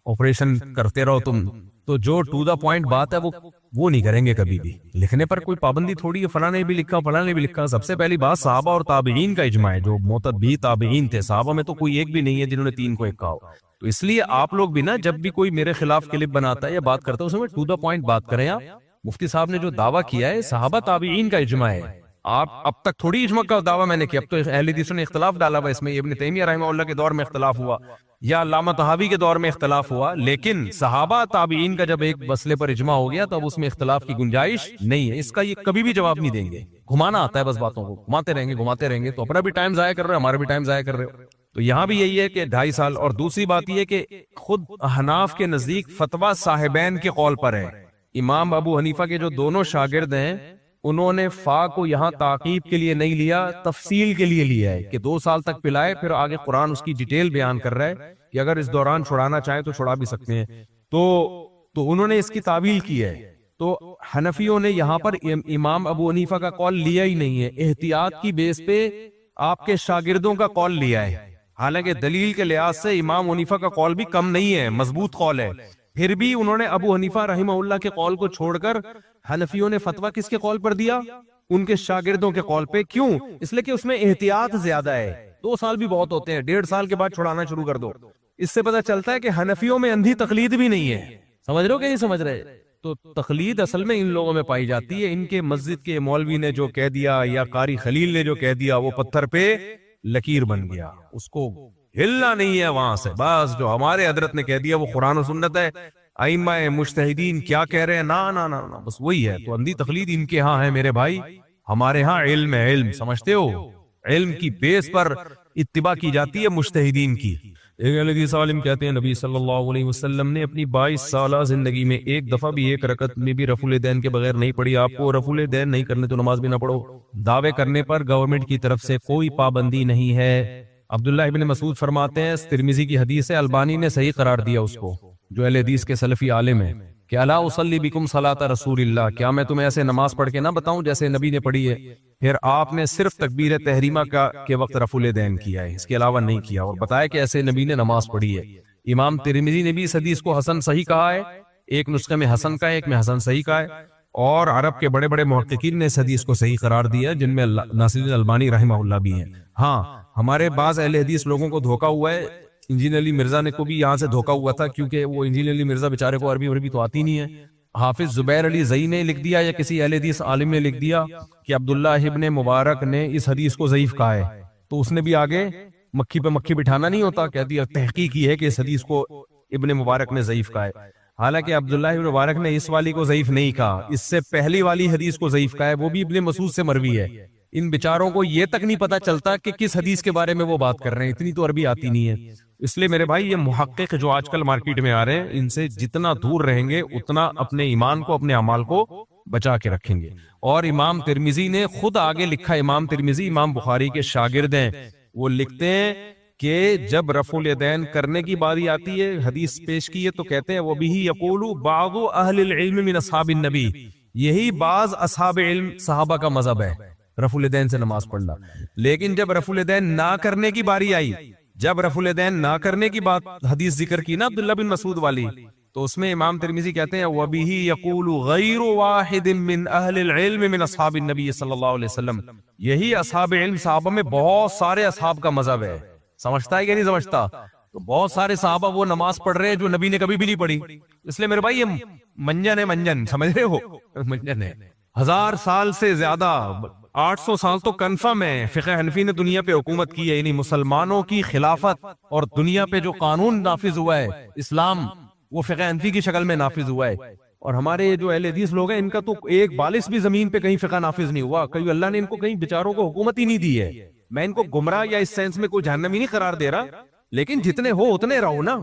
آپریشن کرتے رہو تم تو جو ٹو دا پوائنٹ بات ہے وہ نہیں کریں گے کبھی بھی. لکھنے پر کوئی پابندی تھوڑی ہے، فلاں نے بھی لکھا، فلاں نے بھی لکھا. سب سے پہلی بات صحابہ اور تابعین کا اجماع ہے، جو معتبی تابعین تھے. صحابہ میں تو کوئی ایک بھی نہیں ہے جنہوں نے 3 کو 1 کہا ہو. تو اس لیے آپ لوگ بھی نا جب بھی کوئی میرے خلاف کلپ بناتا ہے یا بات کرتا ہے اس میں ٹو دا پوائنٹ بات کریں. آپ مفتی صاحب نے جو دعویٰ کیا ہے صحابہ تابعین کا اجماع ہے. آپ اب تک تھوڑی اجماع کا دعویٰ میں نے کیا، اب تو اہل حدیثوں نے اختلاف ڈالا ہوا اس میں. ابن تیمیہ رحمہ اللہ کے دور میں اختلاف ہوا یا علامہ طحاوی کے دور میں اختلاف ہوا، لیکن صحابہ تابعین کا جب ایک مسئلے پر اجماع ہو گیا تو اب اس میں اختلاف کی گنجائش نہیں ہے. اس کا یہ کبھی بھی جواب نہیں دیں گے. گھمانا آتا ہے بس باتوں کو، گھماتے رہیں گے تو اپنا بھی ٹائم ضائع کر رہے ہیں، ہمارا بھی ٹائم ضائع کر رہے ہو. تو یہاں بھی یہی ہے کہ 2.5 سال. اور دوسری بات یہ کہ خود احناف کے نزدیک فتویٰ صاحبین کے قول پر ہے. امام ابو حنیفہ کے جو دونوں شاگرد ہیں انہوں نے فا کو یہاں تعقیب کے لیے نہیں لیا، تفصیل کے لیے لیا ہے کہ 2 سال تک پلائے. پھر آگے قرآن اس کی ڈیٹیل بیان کر رہا ہے کہ اگر اس دوران چھڑانا چاہے تو چھڑا بھی سکتے ہیں. تو انہوں نے اس کی تعویل کی ہے. تو حنفیوں نے یہاں پر امام ابو حنیفہ کا قول لیا ہی نہیں ہے، احتیاط کی بیس پہ آپ کے شاگردوں کا قول لیا ہے. حالانکہ دلیل کے لحاظ سے امام حنیفہ کا قول بھی کم نہیں ہے، مضبوط قول ہے. پھر بھی انہوں نے ابو حنیفہ رحمہ اللہ کے قول کو چھوڑ کر حنفیوں نے فتویٰ کس کے قول پر دیا؟ ان کے شاگردوں کے قول پہ. کیوں؟ اس لیے کہ اس میں احتیاط زیادہ ہے. 2 سال بھی بہت ہوتے ہیں، 1.5 سال کے بعد چھڑانا شروع کر دو. اس سے پتہ چلتا ہے کہ حنفیوں میں اندھی تقلید بھی نہیں ہے. سمجھ رہے ہو کہ نہیں سمجھ رہے؟ تو تقلید اصل میں ان لوگوں میں پائی جاتی ہے. ان کے مسجد کے مولوی نے جو کہہ دیا یا قاری خلیل نے جو کہہ دیا وہ پتھر پہ لکیر بن گیا، اس کو ہلنا نہیں ہے وہاں سے. بس جو ہمارے حضرت نے کہہ دیا وہ قرآن و سنت ہے، ائمہ مجتہدین کیا کہہ رہے ہیں، نا بس وہی ہے. تو اندھی تقلید ان کے ہاں ہے میرے بھائی. ہمارے ہاں علم ہے، علم سمجھتے ہو، علم کی بیس پر اتباع کی جاتی ہے مجتہدین کی. ایک حدیث عالم کہتے ہیں نبی صلی اللہ علیہ وسلم نے اپنی 22 سالہ زندگی میں ایک دفعہ بھی 1 رکعت میں بھی رفع الدین کے بغیر نہیں پڑھی. آپ کو رفع الدین نہیں کرنے تو نماز بھی نہ پڑھو. دعوے کرنے پر گورنمنٹ کی طرف سے کوئی پابندی نہیں ہے. عبداللہ ابن مسعود فرماتے ہیں، ترمذی کی حدیث ہے، البانی نے صحیح قرار دیا اس کو، جو اہل حدیث کے سلفی عالم ہیں، کہ الا اصلی بکم صلاۃ رسول اللہ، کیا میں تمہیں ایسے نماز پڑھ کے نہ بتاؤں جیسے نبی نے پڑھی ہے. پھر آپ نے صرف تکبیر تحریمہ کے وقت رفع الدین کیا ہے، اس کے علاوہ نہیں کیا، اور بتایا کہ ایسے نبی نے نماز پڑھی ہے. امام ترمذی نے بھی اس حدیث کو حسن صحیح کہا ہے. ایک نسخے میں حسن کا ہے، ایک میں حسن صحیح کا ہے. اور عرب کے بڑے بڑے محققین نے اس حدیث کو صحیح قرار دیا، جن میں ناصر البانی رحمہ اللہ بھی ہیں. ہاں ہمارے بعض اہل حدیث لوگوں کو دھوکا ہوا ہے. انجینئر علی مرزا نے کو بھی یہاں سے دھوکا ہوا تھا، کیونکہ وہ انجینئر علی مرزا بیچارے کو عربی تو آتی نہیں ہے. حافظ زبیر علی زئی نے لکھ دیا یا کسی اہل حدیث عالم نے لکھ دیا کہ عبداللہ ابن مبارک نے اس حدیث کو ضعیف کہا ہے. تو اس نے بھی آگے مکھی پہ مکھی بٹھانا نہیں ہوتا، کہہ دیا تحقیق یہ ہے کہ اس حدیث کو ابن مبارک نے ضعیف کہا ہے. حالانکہ عبداللہ ابن مبارک نے اس والی کو ضعیف نہیں کہا، اس سے پہلی والی حدیث کو ضعیف کہا ہے، وہ بھی ابن مسعود سے مروی ہے. ان بیچاروں کو یہ تک نہیں پتا چلتا کہ کس حدیث کے بارے میں وہ بات کر رہے ہیں، اتنی تو عربی آتی نہیں ہے. اس لیے میرے بھائی یہ محقق جو آج کل مارکیٹ میں آ رہے ہیں، ان سے جتنا دور رہیں گے اتنا اپنے ایمان کو، اپنے اعمال کو بچا کے رکھیں گے. اور امام ترمذی نے خود آگے لکھا، امام ترمذی امام بخاری کے شاگرد ہیں، وہ لکھتے ہیں کہ جب رفع الیدین کرنے کی باری آتی ہے، حدیث پیش کی ہے تو کہتے ہیں وہ بھی یقول بعض اہل العلم من اصحاب النبی، یہی بعض اصحاب علم صحابہ کا مذہب ہے رفع الیدین سے نماز پڑھنا. لیکن جب رفع الیدین نہ کرنے کی باری آئی، جب رفع الیدین نہ کرنے کی بات حدیث ذکر کی نا عبداللہ بن مسعود والی، تو اس میں امام ترمذی کہتے ہیں وَبِهِ يَقُولُ غَيْرُ وَاحِدٍ مِّنْ أَهْلِ الْعِلْمِ مِنْ أَصْحَابِ النَّبِيِّ صلی اللہ علیہ وسلم. یہی اصحاب علم صحابہ میں بہت سارے اصحاب کا مذہب ہے. سمجھتا ہے کہ نہیں سمجھتا؟ تو بہت سارے صحابہ وہ نماز پڑھ رہے ہیں جو نبی نے کبھی بھی نہیں پڑھی. اس لیے میرے بھائی یہ منجن ہے، منجن سمجھ رہے ہو، منجن ہے. 1000 سال سے زیادہ، 800 سال تو کنفرم ہے فقہ حنفی نے دنیا پہ حکومت کی ہے. یعنی مسلمانوں کی خلافت اور دنیا پہ جو قانون نافذ ہوا ہے اسلام، وہ فقہ حنفی کی شکل میں نافذ ہوا ہے. اور ہمارے جو اہل حدیث لوگ ہیں ان کا تو ایک بالش بھی زمین پہ کہیں فقہ نافذ نہیں ہوا. کہیں اللہ نے ان کو کہیں بیچاروں کو حکومت ہی نہیں دی ہے. میں ان کو گمراہ یا اس سینس میں کوئی جہنمی نہیں قرار دے رہا، لیکن جتنے ہو اتنے رہو نا.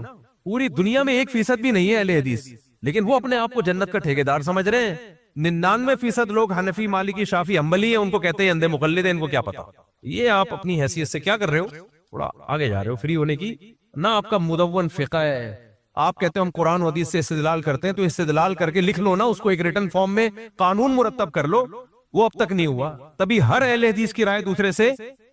پوری دنیا میں 1% بھی نہیں ہے اہل حدیث، لیکن وہ اپنے آپ کو جنت کا ٹھیکیدار سمجھ رہے ہیں. 99% لوگ حنفی، مالکی، شافعی، حنبلی ہیں، ان کو کہتے ہیں اندھے مقلد ہیں، ان کو کیا پتا. یہ آپ اپنی حیثیت سے کیا کر رہے ہو، تھوڑا آگے جا رہے ہو فری ہونے کی. نہ آپ کا مدون فقہ ہے. آپ کہتے ہیں ہم قرآن و حدیث سے استدلال کرتے ہیں، تو استدلال کر کے لکھ لو نا اس کو ایک ریٹن فارم میں، قانون مرتب کر لو. وہ اب تک نہیں ہوا. تبھی ہر اہل حدیث کی رائے دوسرے سے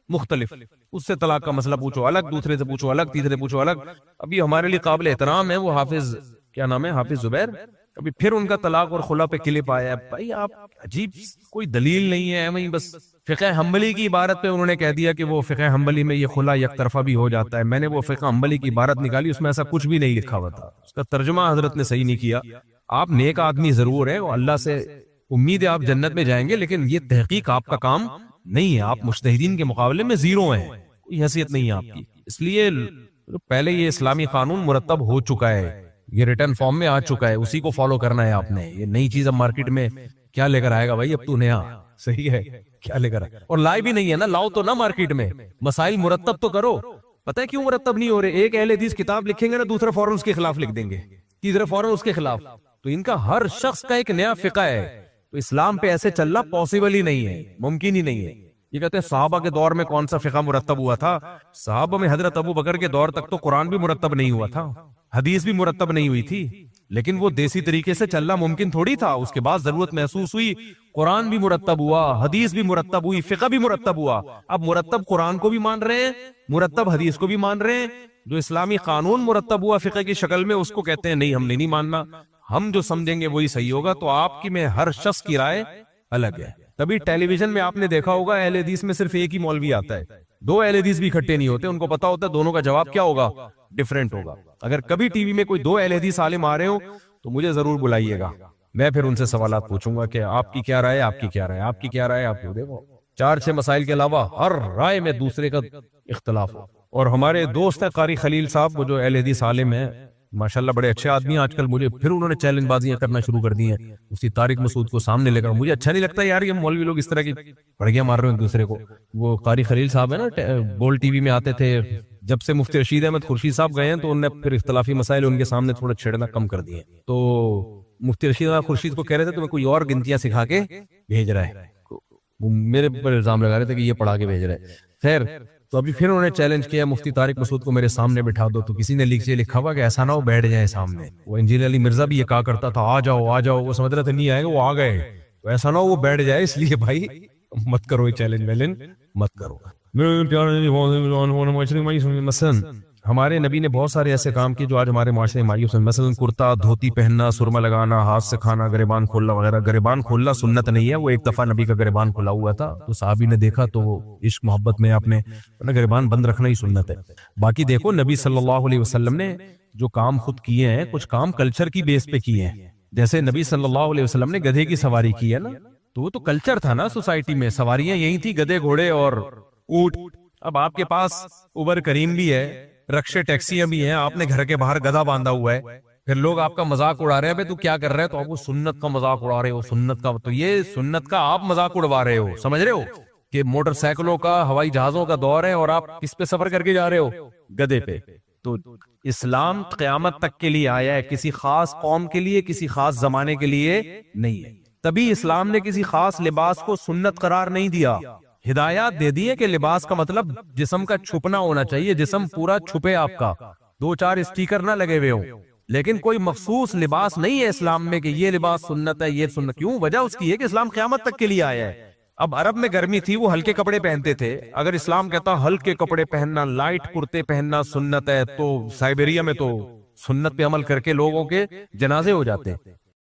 مختلف. اس سے طلاق کا مسئلہ پوچھو الگ, دوسرے سے پوچھو الگ, تیسرے پوچھو الگ. ابھی ہمارے لیے قابل احترام ہے وہ حافظ, کیا نام ہے, حافظ زبیر. ابھی پھر ان کا طلاق اور خلا پہ کلپ آیا ہے. بھائی آپ عجیب, کوئی دلیل نہیں ہے, وہیں بس فقہ حنبلی کی عبارت پہ انہوں نے کہہ دیا کہ وہ فقہ حنبلی میں یہ خلا یک طرفہ بھی ہو جاتا ہے. میں نے وہ فقہ حنبلی کی عبارت نکالی, اس میں ایسا کچھ بھی نہیں لکھا ہوا تھا, اس کا ترجمہ حضرت نے صحیح نہیں کیا. آپ نیک آدمی ضرور ہے, اللہ سے امید ہے آپ جنت میں جائیں گے, لیکن یہ تحقیق آپ کا کام نہیں ہے. آپ مجتہدین کے مقابلے میں زیرو ہیں, کوئی حیثیت نہیں ہے آپ کی. اس لیے پہلے یہ اسلامی قانون مرتب ہو چکا ہے, یہ ریٹرن فارم میں آ چکا ہے, اسی کو فالو کرنا ہے آپ نے. یہ نئی چیز اب مارکیٹ میں کیا لے کر آئے گا بھائی, اب تو نیا صحیح ہے کیا لے کر آئے, اور لائے بھی نہیں ہے نا, لاؤ تو نا مارکیٹ میں, مسائل مرتب تو کرو. پتہ ہے کیوں مرتب نہیں ہو رہے؟ ایک اہل حدیث کتاب لکھیں گے نا, دوسرا فوراً اس کے خلاف لکھ دیں گے, تیسرا فوراً اس کے خلاف. تو ان کا ہر شخص کا ایک نیا فقہ ہے. تو اسلام پہ ایسے چلنا پاسبل ہی نہیں ہے, ممکن ہی نہیں ہے. یہ کہتے ہیں صحابہ کے دور میں کون سا فقہ مرتب ہوا تھا؟ صحابہ میں حضرت ابو بکر کے دور تک تو قرآن بھی مرتب نہیں ہوا تھا, حدیث بھی مرتب نہیں ہوئی تھی, لیکن وہ دیسی طریقے سے چلنا ممکن تھوڑی تھا. اس کے بعد ضرورت محسوس ہوئی, قرآن بھی مرتب ہوا, حدیث بھی مرتب ہوئی, فقہ بھی مرتب ہوا. اب مرتب قرآن کو بھی مان رہے ہیں, مرتب حدیث کو بھی مان رہے ہیں. جو اسلامی قانون مرتب ہوا فقہ کی شکل میں, اس کو کہتے ہیں نہیں, ہم نہیں ماننا, ہم جو سمجھیں گے وہی صحیح ہوگا. تو آپ کی میں ہر شخص کی رائے الگ ہے. تبھی ٹیلی ویژن میں آپ نے دیکھا ہوگا اہل حدیث میں صرف ایک ہی مولوی آتا ہے, دو اہل حدیث بھی اکٹھے نہیں ہوتے. ان کو پتا ہوتا ہے دونوں کا جواب کیا ہوگا, ڈیفرنٹ ہوگا. اگر کبھی ٹی وی میں کوئی دو اہل حدیث عالم آ رہے ہو تو مجھے ضرور بلائیے گا, میں پھر ان سے سوالات پوچھوں گا کہ آپ کی کیا رائے, آپ کی کیا رائے, آپ کی کیا رائے. آپ کو دیکھو 4-6 مسائل کے علاوہ ہر رائے میں دوسرے کا اختلاف ہو. اور ہمارے دوست ہیں قاری خلیل صاحب, وہ جو اہل حدیث عالم ہیں, ماشاءاللہ بڑے اچھے آدمی ہیں. آج کل مجھے پھر انہوں نے چیلنج بازیاں کرنا شروع کر دی ہیں, مفتی طارق مسعود کو سامنے لے کر. مجھے اچھا نہیں لگتا یار, یہ مولوی لوگ اس طرح کی پڑھیاں مار رہے ہیں ایک دوسرے کو. وہ قاری خلیل صاحب ہیں نا, گول ٹی وی میں آتے تھے, جب سے مفتی رشید احمد خورشید صاحب گئے ہیں تو انہوں نے پھر اختلافی مسائل ان کے سامنے تھوڑا چھیڑنا کم کر دیے. تو مفتی رشید احمد خورشید کو کہہ رہے تھے تمہیں کوئی اور گنتیاں سکھا کے بھیج رہا ہے, وہ میرے پر الزام لگا رہے تھے کہ یہ پڑھا کے بھیج رہا ہے. خیر, تو ابھی پھر انہوں نے چیلنج کیا مفتی طارق مسعود کو میرے سامنے بٹھا دو. تو کسی نے لکھا ہوا کہ ایسا نہ ہو بیٹھ جائے سامنے. وہ انجینئر علی مرزا بھی یہ کہا کرتا تھا آ جاؤ آ جاؤ, وہ سمجھ رہے تھے نہیں آئے گا, وہ آ گئے. تو ایسا نہ ہو وہ بیٹھ جائے, اس لیے بھائی مت کرو یہ چیلنج ویلن مت کرو. مثلا ہمارے نبی نے بہت سارے ایسے کام کیے جو آج ہمارے معاشرے میں مایوس ہیں. مثلا کرتا دھوتی پہننا, سرما لگانا, ہاتھ سے کھانا, گریبان کھولنا وغیرہ. گریبان کھولنا سنت نہیں ہے, وہ ایک دفعہ نبی کا گریبان کھلا ہوا تھا تو صحابی نے دیکھا تو وہ عشق محبت میں آپ نے گریبان بند رکھنا ہی سنت ہے. باقی دیکھو نبی صلی اللہ علیہ وسلم نے جو کام خود کیے ہیں, کچھ کام کلچر کی بیس پہ کیے ہیں. جیسے نبی صلی اللہ علیہ وسلم نے گدھے کی سواری کی ہے نا, تو وہ تو کلچر تھا نا سوسائٹی میں. سواریاں یہی تھی, گدھے گھوڑے اور اونٹ. اب آپ کے پاس اوبر کریم بھی ہے, رکشے ٹیکسیاں بھی ہیں, آپ نے گھر کے باہر گدھا باندھا ہوا ہے, پھر لوگ آپ کا مذاق اڑا رہے ہیں, تو کیا کر رہے ہیں, تو آپ وہ سنت کا مذاق اڑا رہے ہو. سنت کا تو یہ سنت کا آپ مذاق اڑوا رہے ہو, سمجھ رہے ہو کہ موٹر سائیکلوں کا, ہوائی جہازوں کا دور ہے اور آپ کس پہ سفر کر کے جا رہے ہو, گدھے پہ. تو اسلام قیامت تک کے لیے آیا ہے, کسی خاص قوم کے لیے, کسی خاص زمانے کے لیے نہیں ہے. تبھی اسلام نے کسی خاص لباس کو سنت قرار نہیں دیا. ہدایات دے دی ہے کہ لباس کا مطلب جسم کا چھپنا ہونا چاہیے, جسم پورا چھپے آپ کا, 2-4 اسٹیکر نہ لگے ہوئے ہوں. لیکن کوئی مخصوص لباس نہیں ہے اسلام میں کہ یہ لباس سنت ہے, یہ سنت. کیوں؟ وجہ اس کی ہے کہ اسلام قیامت تک کے لیے آیا ہے. اب عرب میں گرمی تھی, وہ ہلکے کپڑے پہنتے تھے. اگر اسلام کہتا ہلکے کپڑے پہننا, لائٹ کرتے پہننا سنت ہے, تو سائبیریا میں تو سنت پہ عمل کر کے لوگوں کے جنازے ہو جاتے ہیں.